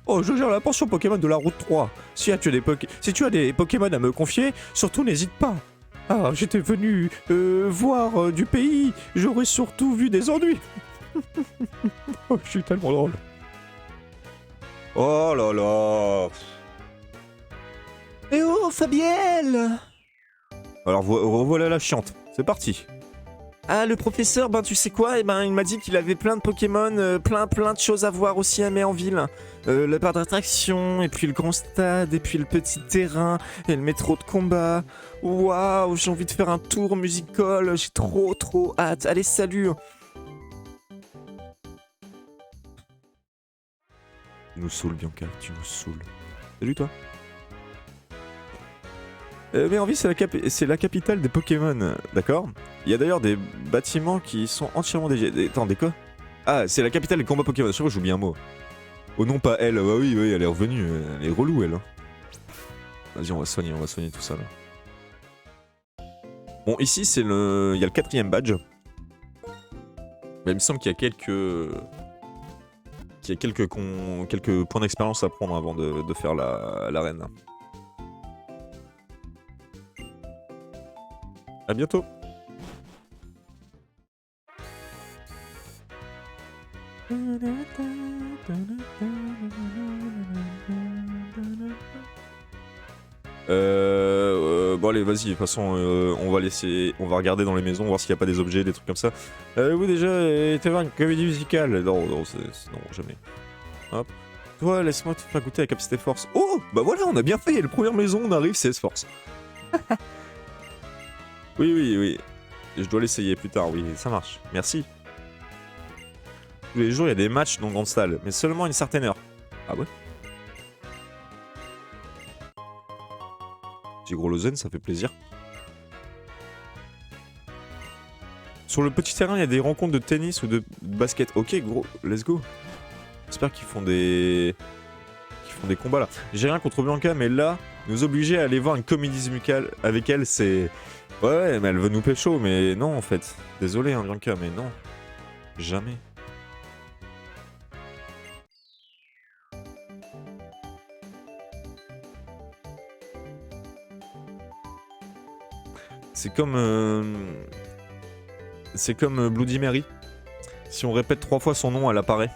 Oh, je gère la pension Pokémon de la route 3. Si tu as des Pokémon à me confier, surtout n'hésite pas. Ah, j'étais venu voir du pays, j'aurais surtout vu des ennuis. Oh, je suis tellement drôle. Oh là là. Eh oh, Fabielle! Alors revoilà la chiante, c'est parti. Ah, le professeur, ben tu sais quoi? Eh ben, il m'a dit qu'il avait plein de Pokémon, plein de choses à voir aussi à Méanville. Le parc d'attractions, et puis le grand stade, et puis le petit terrain, et le métro de combat. Waouh, j'ai envie de faire un tour musical, j'ai trop hâte. Allez, salut! Tu nous saoules, Bianca, tu nous saoules. Salut toi. Méanville, c'est la capitale des Pokémon, d'accord? Il y a d'ailleurs des bâtiments qui sont entièrement dédiés. Attends, des quoi? Ah, c'est la capitale des combats Pokémon. Je sais pas, j'oublie un mot. Oh non, pas elle. Bah oui, elle est revenue. Elle est relou, elle. Hein. Vas-y, on va soigner tout ça, là. Bon, ici, il y a le 4ème badge. Mais il me semble qu'il y a quelques points d'expérience à prendre avant de faire l'arène. À bientôt. Bon allez, vas-y, de toute façon, on va regarder dans les maisons, voir s'il n'y a pas des objets, des trucs comme ça. Vous déjà été voir une comédie musicale? Non, non, non, jamais. Hop. Toi, laisse-moi te faire goûter la capacité force. Oh, bah voilà, on a bien fait, la première maison, on arrive, c'est S-Force. Oui, oui, oui. Je dois l'essayer plus tard, oui, ça marche. Merci. Tous les jours, il y a des matchs dans Grande Salle, mais seulement à une certaine heure. Ah ouais? Petit gros Lausanne, ça fait plaisir. Sur le petit terrain, il y a des rencontres de tennis ou de basket. Ok, gros, let's go. J'espère qu'ils font des combats là. J'ai rien contre Bianca, mais là, nous obliger à aller voir une comédie musicale avec elle, c'est... Ouais, mais elle veut nous pécho, mais non en fait. Désolé, hein, Bianca, mais non. Jamais. C'est comme Bloody Mary. Si on répète 3 fois son nom, elle apparaît.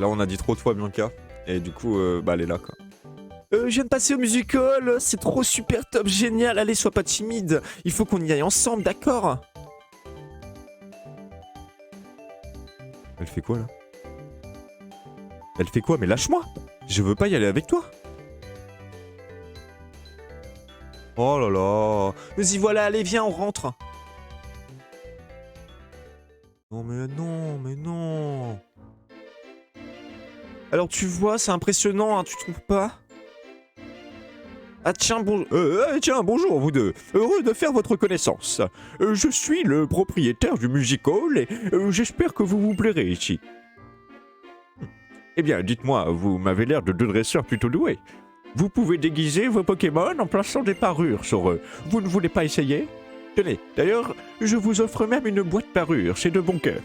Là, on a dit trop de fois Bianca. Et du coup, bah, elle est là, quoi. Je viens de passer au musical. C'est trop super top, génial. Allez, sois pas timide. Il faut qu'on y aille ensemble, d'accord? Elle fait quoi, là? Elle fait quoi? Mais lâche-moi! Je veux pas y aller avec toi! Oh là là! Mais y voilà, allez, viens, on rentre! Non mais non, mais non! Alors tu vois, c'est impressionnant, hein, tu trouves pas? Ah tiens, tiens, bonjour vous deux. Heureux de faire votre connaissance. Je suis le propriétaire du music hall et j'espère que vous vous plairez ici. Eh bien, dites-moi, vous m'avez l'air de deux dresseurs plutôt doués. Vous pouvez déguiser vos Pokémon en plaçant des parures sur eux. Vous ne voulez pas essayer? Tenez, d'ailleurs, je vous offre même une boîte parure, c'est de bon cœur.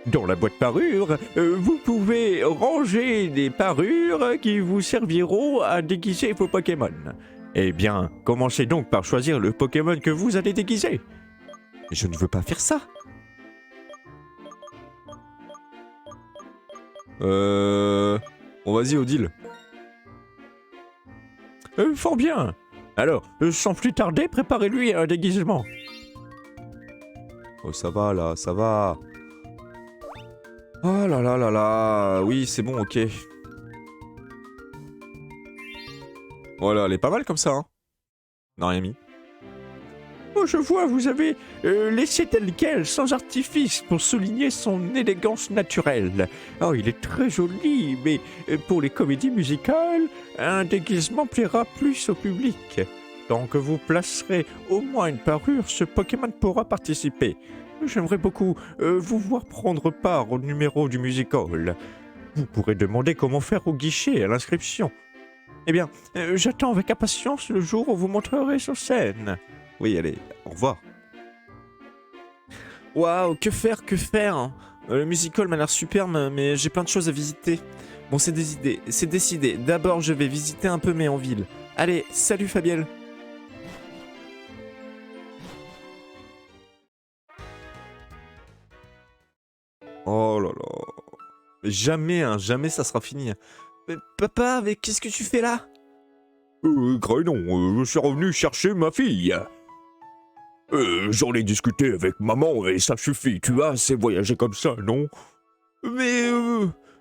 Dans la boîte parure, vous pouvez ranger des parures qui vous serviront à déguiser vos Pokémon. Eh bien, commencez donc par choisir le Pokémon que vous allez déguiser. Je ne veux pas faire ça. Bon, vas-y, Odile. Fort bien. Alors, sans plus tarder, préparez-lui un déguisement. Oh, ça va, là, ça va. Oh là là là là. Oui, c'est bon, ok. Voilà, elle est pas mal comme ça, hein. Non, rien mis. Oh, je vois, vous avez laissé tel quel, sans artifice, pour souligner son élégance naturelle. Oh, il est très joli, mais pour les comédies musicales, un déguisement plaira plus au public. Tant que vous placerez au moins une parure, ce Pokémon pourra participer. J'aimerais beaucoup vous voir prendre part au numéro du music hall. Vous pourrez demander comment faire au guichet à l'inscription. Eh bien, j'attends avec impatience le jour où vous montrerez sur scène. Oui, allez, au revoir. Waouh, que faire, que faire? Le musical m'a l'air superbe, mais j'ai plein de choses à visiter. Bon, c'est décidé. D'abord, je vais visiter un peu Méonville. Allez, salut Fabienne. Oh là là. Jamais, hein, jamais ça sera fini. Mais papa, mais qu'est-ce que tu fais là? Grainon, je suis revenu chercher ma fille. J'en ai discuté avec maman et ça suffit, tu as assez voyagé comme ça, non? Mais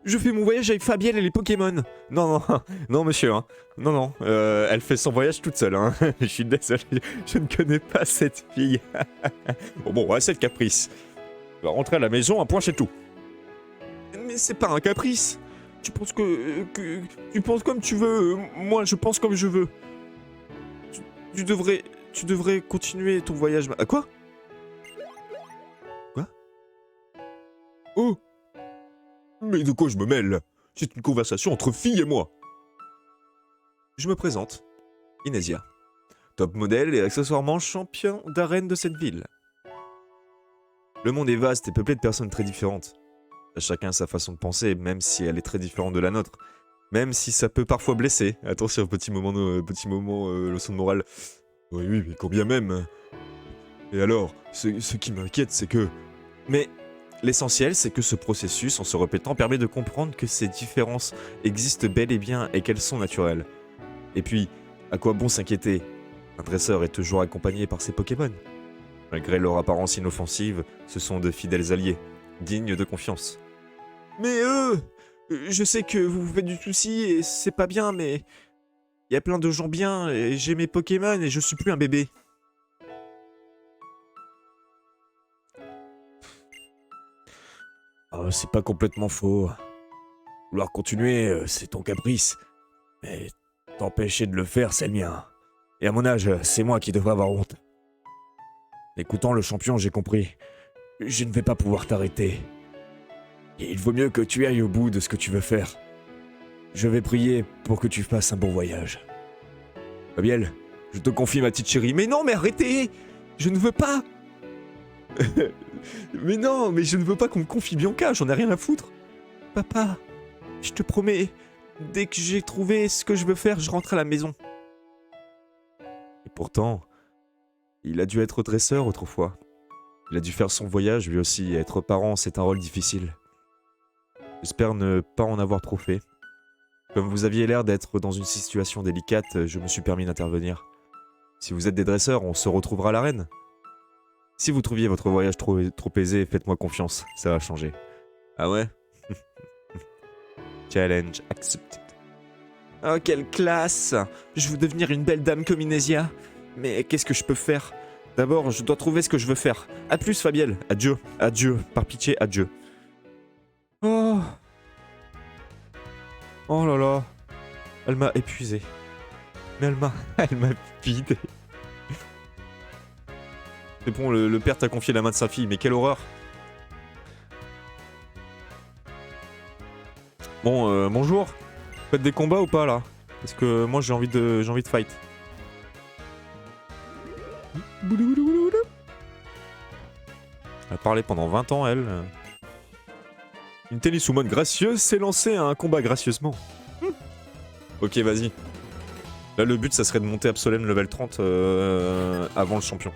je fais mon voyage avec Fabienne et les Pokémon. Non, non, non monsieur, hein. Non, non, elle fait son voyage toute seule, hein. Je suis désolé, je ne connais pas cette fille. Bon, assez de caprice. On va rentrer à la maison, un point c'est tout. Mais c'est pas un caprice. Tu penses tu penses comme tu veux, moi je pense comme je veux. Tu devrais continuer ton voyage. À quoi? Quoi? Oh! Mais de quoi je me mêle? C'est une conversation entre filles et moi. Je me présente. Inésia. Top modèle et accessoirement champion d'arène de cette ville. Le monde est vaste et peuplé de personnes très différentes. Chacun a sa façon de penser, même si elle est très différente de la nôtre. Même si ça peut parfois blesser. Attention, petit moment leçon de morale. Oui, oui, mais combien même. Et alors, ce qui m'inquiète, c'est que... Mais l'essentiel, c'est que ce processus, en se répétant, permet de comprendre que ces différences existent bel et bien et qu'elles sont naturelles. Et puis, à quoi bon s'inquiéter? Un dresseur est toujours accompagné par ses Pokémon. Malgré leur apparence inoffensive, ce sont de fidèles alliés, dignes de confiance. Mais je sais que vous vous faites du souci et c'est pas bien, mais il y a plein de gens bien et j'ai mes Pokémon et je suis plus un bébé. Oh, c'est pas complètement faux. Vouloir continuer, c'est ton caprice. Mais t'empêcher de le faire, c'est le mien. Et à mon âge, c'est moi qui devrais avoir honte. Écoutant le champion, j'ai compris. Je ne vais pas pouvoir t'arrêter. Et il vaut mieux que tu ailles au bout de ce que tu veux faire. Je vais prier pour que tu fasses un bon voyage. Fabiel, je te confie ma petite chérie. Mais non, mais arrêtez! Je ne veux pas! Mais non, mais je ne veux pas qu'on me confie Bianca, j'en ai rien à foutre. Papa, je te promets, dès que j'ai trouvé ce que je veux faire, je rentre à la maison. Et pourtant, il a dû être dresseur autrefois. Il a dû faire son voyage lui aussi, et être parent, c'est un rôle difficile. J'espère ne pas en avoir trop fait. Comme vous aviez l'air d'être dans une situation délicate, je me suis permis d'intervenir. Si vous êtes des dresseurs, on se retrouvera à l'arène. Si vous trouviez votre voyage trop aisé, faites-moi confiance, ça va changer. Ah ouais? Challenge accepted. Oh, quelle classe! Je veux devenir une belle dame comme Inésia. Mais qu'est-ce que je peux faire? D'abord, je dois trouver ce que je veux faire. A plus, Fabiel. Adieu. Adieu. Par pitié, adieu. Oh. Oh là là. Elle m'a épuisé. Mais elle m'a vidé. C'est bon, le père t'a confié la main de sa fille, mais quelle horreur. Bon, bonjour. Faites des combats ou pas là? Parce que moi j'ai envie de fight. Elle a parlé pendant 20 ans, elle. Une tenniswoman gracieuse s'est lancée à un combat gracieusement. Ok, vas-y. Là, le but, ça serait de monter Absolem level 30 avant le champion.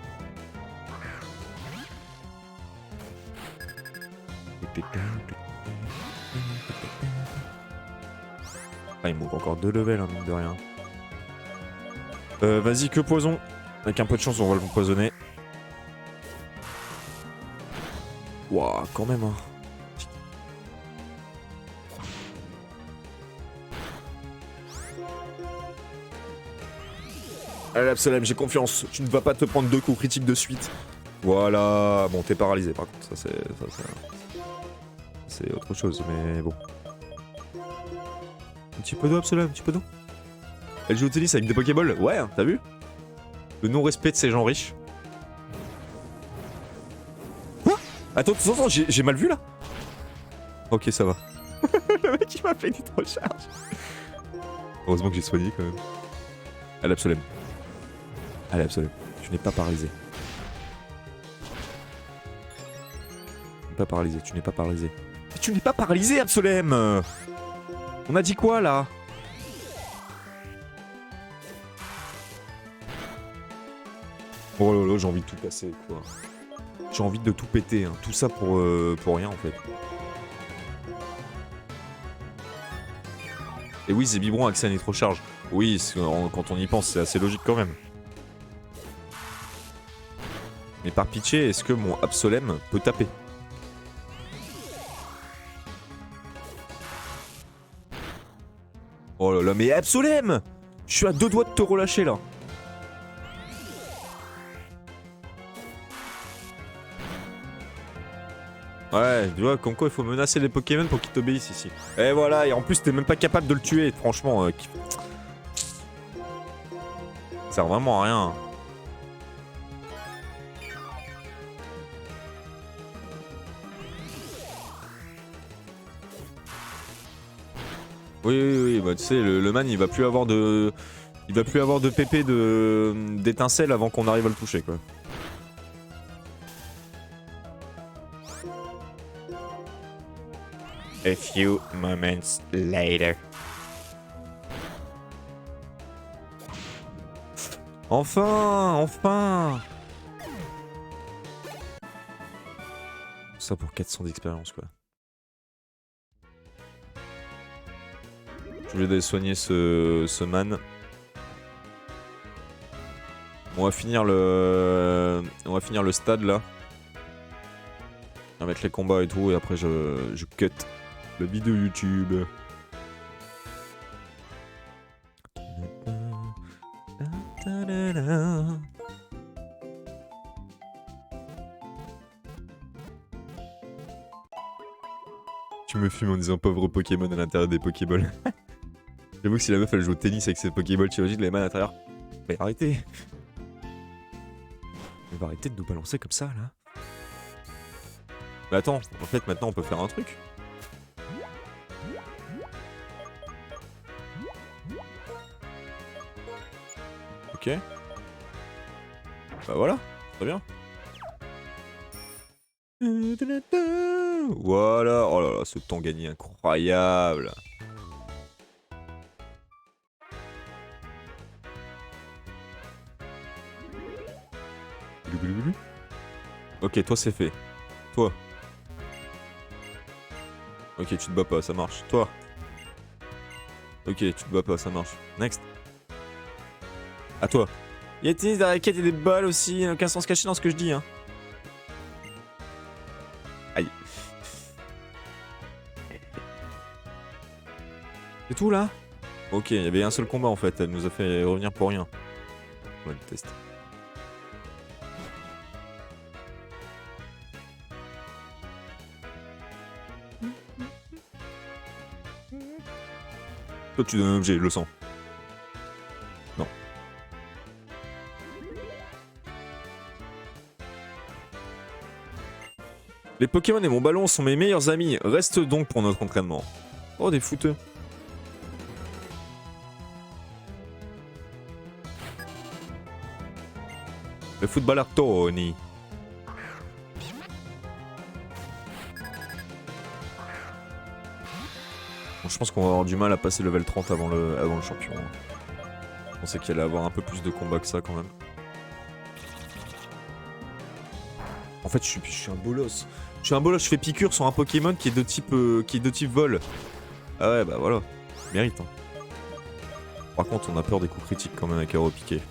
Ah, il manque encore 2 levels, hein, mine de rien. Vas-y, que poison. Avec un peu de chance, on va l'empoisonner. Wouah, quand même, hein. Allez, Absolem, j'ai confiance. Tu ne vas pas te prendre 2 coups critiques de suite. Voilà. Bon, t'es paralysé, par contre. Ça, c'est autre chose, mais bon. Un petit peu d'eau, Absolem, un petit peu d'eau. Elle joue au tennis avec des Pokéballs. Ouais, hein, t'as vu? Le non-respect de ces gens riches. Quoi? Attends, j'ai mal vu là? Ok, ça va. Le mec il m'a fait une recharge. Heureusement que j'ai soigné quand même. Allez, Absolem. Allez, Absolem. Tu n'es pas paralysé. Tu n'es pas paralysé, tu n'es pas paralysé. Mais tu n'es pas paralysé, Absolem! On a dit quoi là? Oh là là, j'ai envie de tout casser, quoi. J'ai envie de tout péter, hein. Tout ça pour rien, en fait. Et oui, Zébibron a accès à Nitrocharge. Oui, quand on y pense, c'est assez logique quand même. Mais par pitié, est-ce que mon Absolem peut taper? Oh là là, mais Absolem! Je suis à 2 doigts de te relâcher, là. Ouais, tu vois, comme quoi il faut menacer les Pokémon pour qu'ils t'obéissent ici. Et voilà, et en plus t'es même pas capable de le tuer, franchement. Ça sert vraiment à rien. Oui, bah tu sais, le man il va plus avoir de... Il va plus avoir de PP d'étincelles avant qu'on arrive à le toucher, quoi. A few moments later. Enfin, enfin. Ça pour 400 d'expérience quoi. Je vais aller soigner ce man. On va finir le stade là. On va mettre les combats et tout et après je cut la vidéo YouTube. Tu me fumes en disant pauvre Pokémon à l'intérieur des Pokéballs. J'avoue que si la meuf elle joue au tennis avec ses Pokéballs, tu imagines les mains à l'intérieur. Mais arrêtez. On va arrêter de nous balancer comme ça là. Mais attends, en fait maintenant on peut faire un truc. Ok. Bah voilà, très bien. Voilà, oh là là, ce temps gagné incroyable. Ok, toi c'est fait. Toi. Ok, tu te bats pas, ça marche. Toi. Ok, tu te bats pas, ça marche. Next. À toi. Il y a des raquettes et des balles aussi, il n'y a aucun sens caché dans ce que je dis. Hein. Aïe. C'est tout là? Ok, il y avait un seul combat en fait, elle nous a fait revenir pour rien. On va le tester. Toi tu donnes un objet, je le sens. Non. Les Pokémon et mon ballon sont mes meilleurs amis, reste donc pour notre entraînement. Oh des fouteux. Le footballeur Tony. Bon, je pense qu'on va avoir du mal à passer level 30 avant le champion. Je pensais qu'il allait avoir un peu plus de combats que ça quand même. En fait, je suis un bolos. Je suis un bolos, je fais piqûre sur un Pokémon qui est de type vol. Ah ouais, bah voilà. Mérite. Hein. Par contre, on a peur des coups critiques quand même avec Aéro Piqué.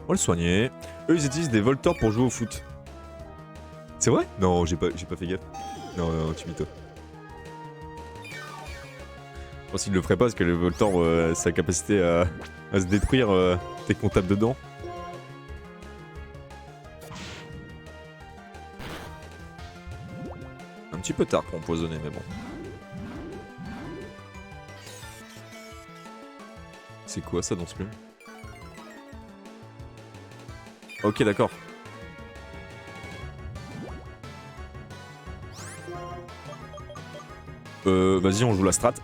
On va le soigner. Eux, ils utilisent des Voltors pour jouer au foot. C'est vrai? Non, j'ai pas fait gaffe. Non, non, tu m'étonnes. Je pense qu'il le ferait pas parce que le Voltor, sa capacité à se détruire, t'es comptable dedans. Un petit peu tard pour empoisonner, mais bon. C'est quoi ça dans ce plume? Ok, d'accord. Vas-y, on joue la strat.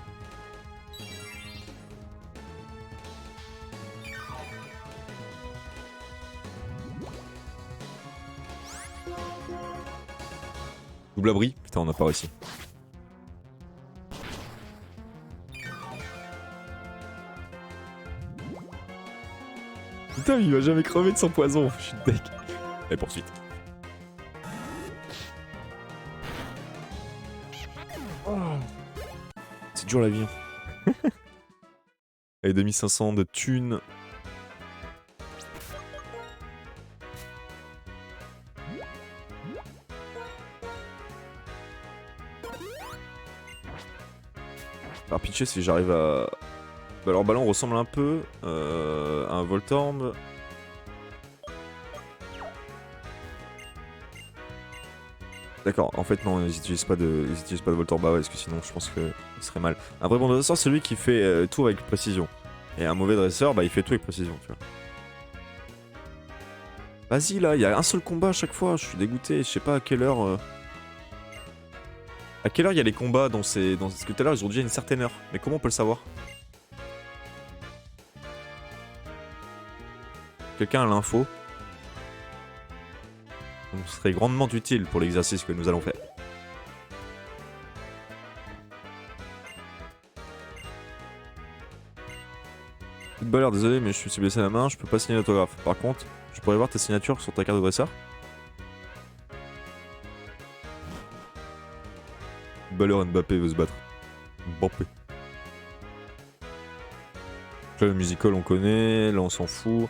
Double abri. Putain, on n'a pas réussi. Putain, il va jamais crever de son poison. Je suis deck. Allez, poursuite. Oh. C'est dur la vie. Hein. Allez, 2500 de thunes. Alors, pitcher si j'arrive à... Bah, leur ballon ressemble un peu à un Voltorb. D'accord, en fait non, ils utilisent pas de Voltorb, bah ouais, parce que sinon je pense que il serait mal. Un vrai bon dresseur, c'est celui qui fait tout avec précision. Et un mauvais dresseur, bah il fait tout avec précision, tu vois. Vas-y là, il y a un seul combat à chaque fois, je suis dégoûté, je sais pas à quelle heure... À quelle heure il y a les combats dans ces... Parce que tout à l'heure ils ont dit à une certaine heure, mais comment on peut le savoir? Quelqu'un a l'info. Donc ce serait grandement utile pour l'exercice que nous allons faire. Footballeur, désolé, mais je suis blessé à la main, je peux pas signer l'autographe. Par contre, je pourrais voir ta signature sur ta carte de dresseur. Footballeur Mbappé veut se battre. Mbappé. Là, le musical on connaît, là on s'en fout.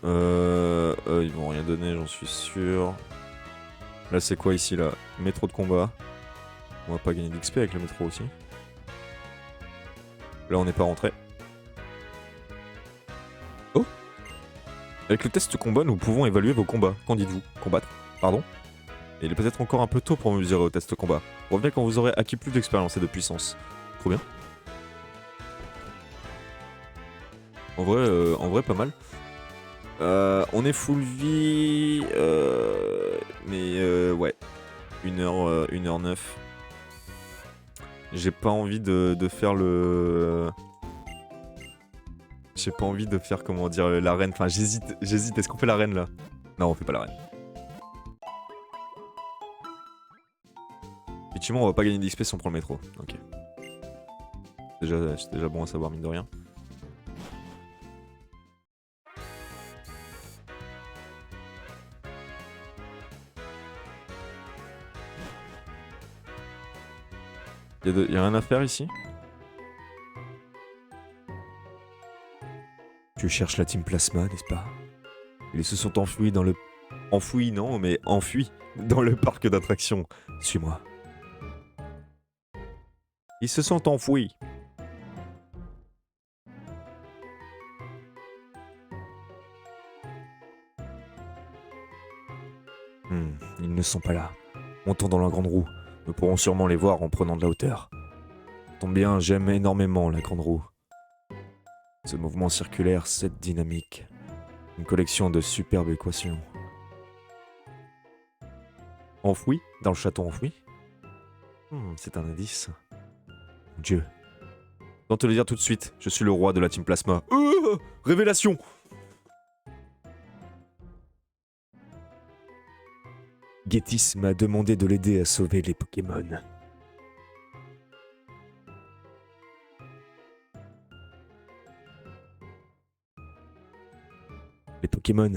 Ils vont rien donner, j'en suis sûr. Là c'est quoi ici là? Métro de combat. On va pas gagner d'XP avec le métro aussi. Là on n'est pas rentré. Oh! Avec le test combat, nous pouvons évaluer vos combats. Qu'en dites-vous? Combattre? Pardon? Et il est peut-être encore un peu tôt pour mesurer au test combat. Revenez quand vous aurez acquis plus d'expérience et de puissance. Trop bien. En vrai pas mal. On est full vie, mais ouais, 1h09. J'ai pas envie de faire le... J'ai pas envie de faire, comment dire, l'arène. Enfin, j'hésite. Est-ce qu'on fait l'arène là? Non, on fait pas l'arène. Effectivement, on va pas gagner d'XP si on prend le métro. Ok. C'est déjà bon à savoir, mine de rien. Y'a rien à faire ici? Tu cherches la Team Plasma, n'est-ce pas? Ils se sont enfouis dans le... Enfouis, non, mais enfuis dans le parc d'attractions. Suis-moi. Ils se sont enfouis. Ils ne sont pas là. Montons dans la grande roue. Nous pourrons sûrement les voir en prenant de la hauteur. Tombe bien, j'aime énormément la grande roue. Ce mouvement circulaire, cette dynamique. Une collection de superbes équations. Enfoui? Dans le château enfoui? C'est un indice. Mon Dieu. Je vais te le dire tout de suite, je suis le roi de la Team Plasma. Révélation! Getis m'a demandé de l'aider à sauver les Pokémon. Les Pokémon,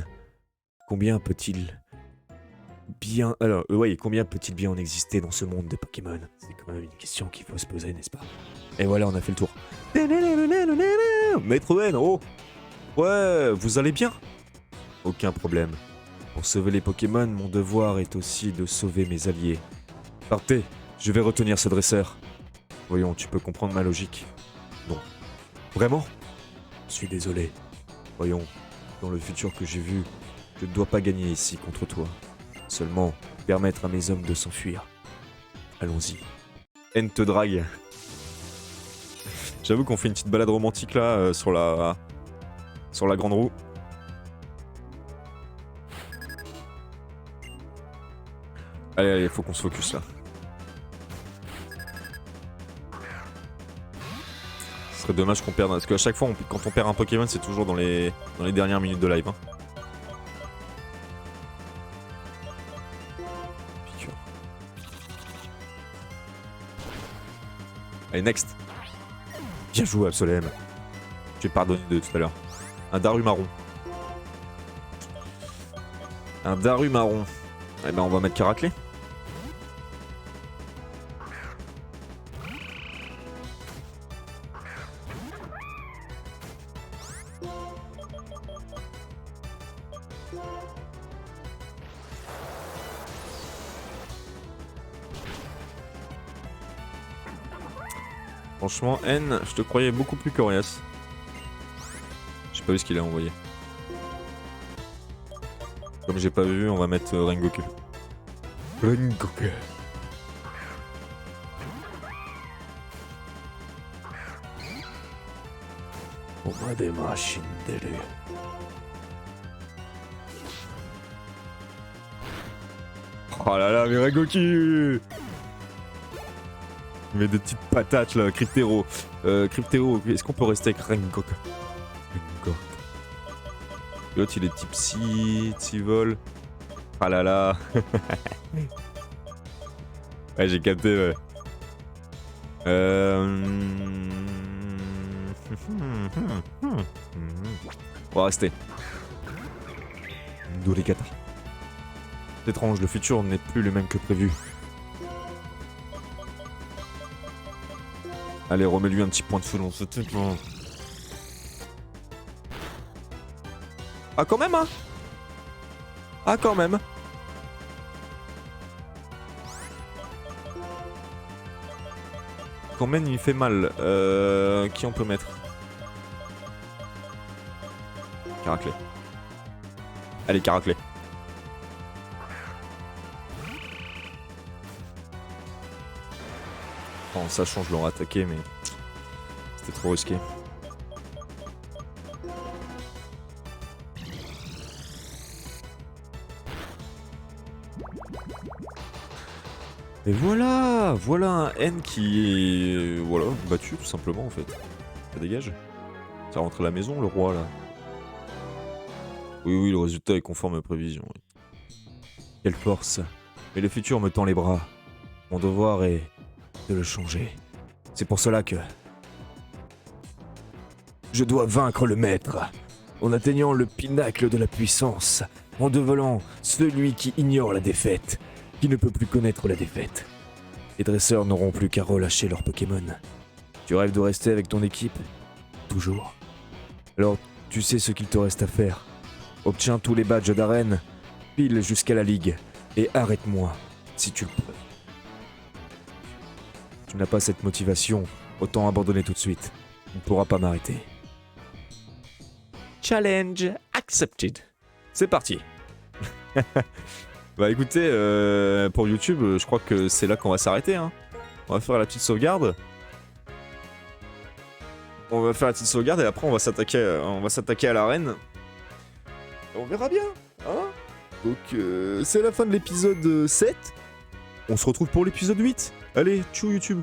combien peut-il bien... Alors, combien peut-il bien en exister dans ce monde de Pokémon? C'est quand même une question qu'il faut se poser, n'est-ce pas? Et voilà, on a fait le tour. Maître N, oh! Ouais, vous allez bien? Aucun problème. Pour sauver les Pokémon, mon devoir est aussi de sauver mes alliés. Partez, je vais retenir ce dresseur. Voyons, tu peux comprendre ma logique. Non. Vraiment? Je suis désolé. Voyons, dans le futur que j'ai vu, je ne dois pas gagner ici contre toi. Seulement permettre à mes hommes de s'enfuir. Allons-y. N te drague. J'avoue qu'on fait une petite balade romantique là sur la grande roue. Allez, faut qu'on se focus là. Ce serait dommage qu'on perde, parce qu'à chaque fois, quand on perd un Pokémon, c'est toujours dans les dernières minutes de live. Hein. Piqûre. Allez, next. Bien joué, Absolem. J'ai pardonné de tout à l'heure. Un Darumarron. Un Darumarron. Eh ben, on va mettre Caraclé. Franchement, N, je te croyais beaucoup plus coriace. J'ai pas vu ce qu'il a envoyé. Comme j'ai pas vu, on va mettre Rengoku. Rengoku. On a des machines d'élus. Oh là là, mais Rengoku! Mais des petites patates là, Cryptero. Cryptero, est-ce qu'on peut rester avec Rengoku? L'autre il est type vol. Ah là là. Ouais, j'ai capté, ouais. On va rester. Dorikata. C'est étrange, le futur n'est plus le même que prévu. Allez, remets-lui un petit point de feu dans ce truc. Ah, quand même, hein. Ah, quand même. Quand même, il fait mal. Qui on peut mettre? Caraclé. Allez, Caraclé. En sachant je l'aurais attaqué, mais c'était trop risqué. Et voilà, voilà un N qui est voilà, battu tout simplement en fait. Ça dégage. Ça rentre à la maison le roi là. Oui, oui, le résultat est conforme aux prévisions. Oui. Quelle force. Mais le futur me tend les bras. Mon devoir est de le changer. C'est pour cela que je dois vaincre le maître en atteignant le pinacle de la puissance, en devenant celui qui ignore la défaite, qui ne peut plus connaître la défaite. Les dresseurs n'auront plus qu'à relâcher leurs Pokémon. Tu rêves de rester avec ton équipe? Toujours. Alors, tu sais ce qu'il te reste à faire. Obtiens tous les badges d'arène, pile jusqu'à la ligue, et arrête-moi, si tu le peux. Tu n'as pas cette motivation, autant abandonner tout de suite. Tu ne pourras pas m'arrêter. Challenge accepted. C'est parti. Bah écoutez, pour YouTube, je crois que c'est là qu'on va s'arrêter. Hein. On va faire la petite sauvegarde. On va faire la petite sauvegarde et après on va s'attaquer à l'arène. On verra bien, hein. Donc c'est la fin de l'épisode 7. On se retrouve pour l'épisode 8. Allez, tchou YouTube.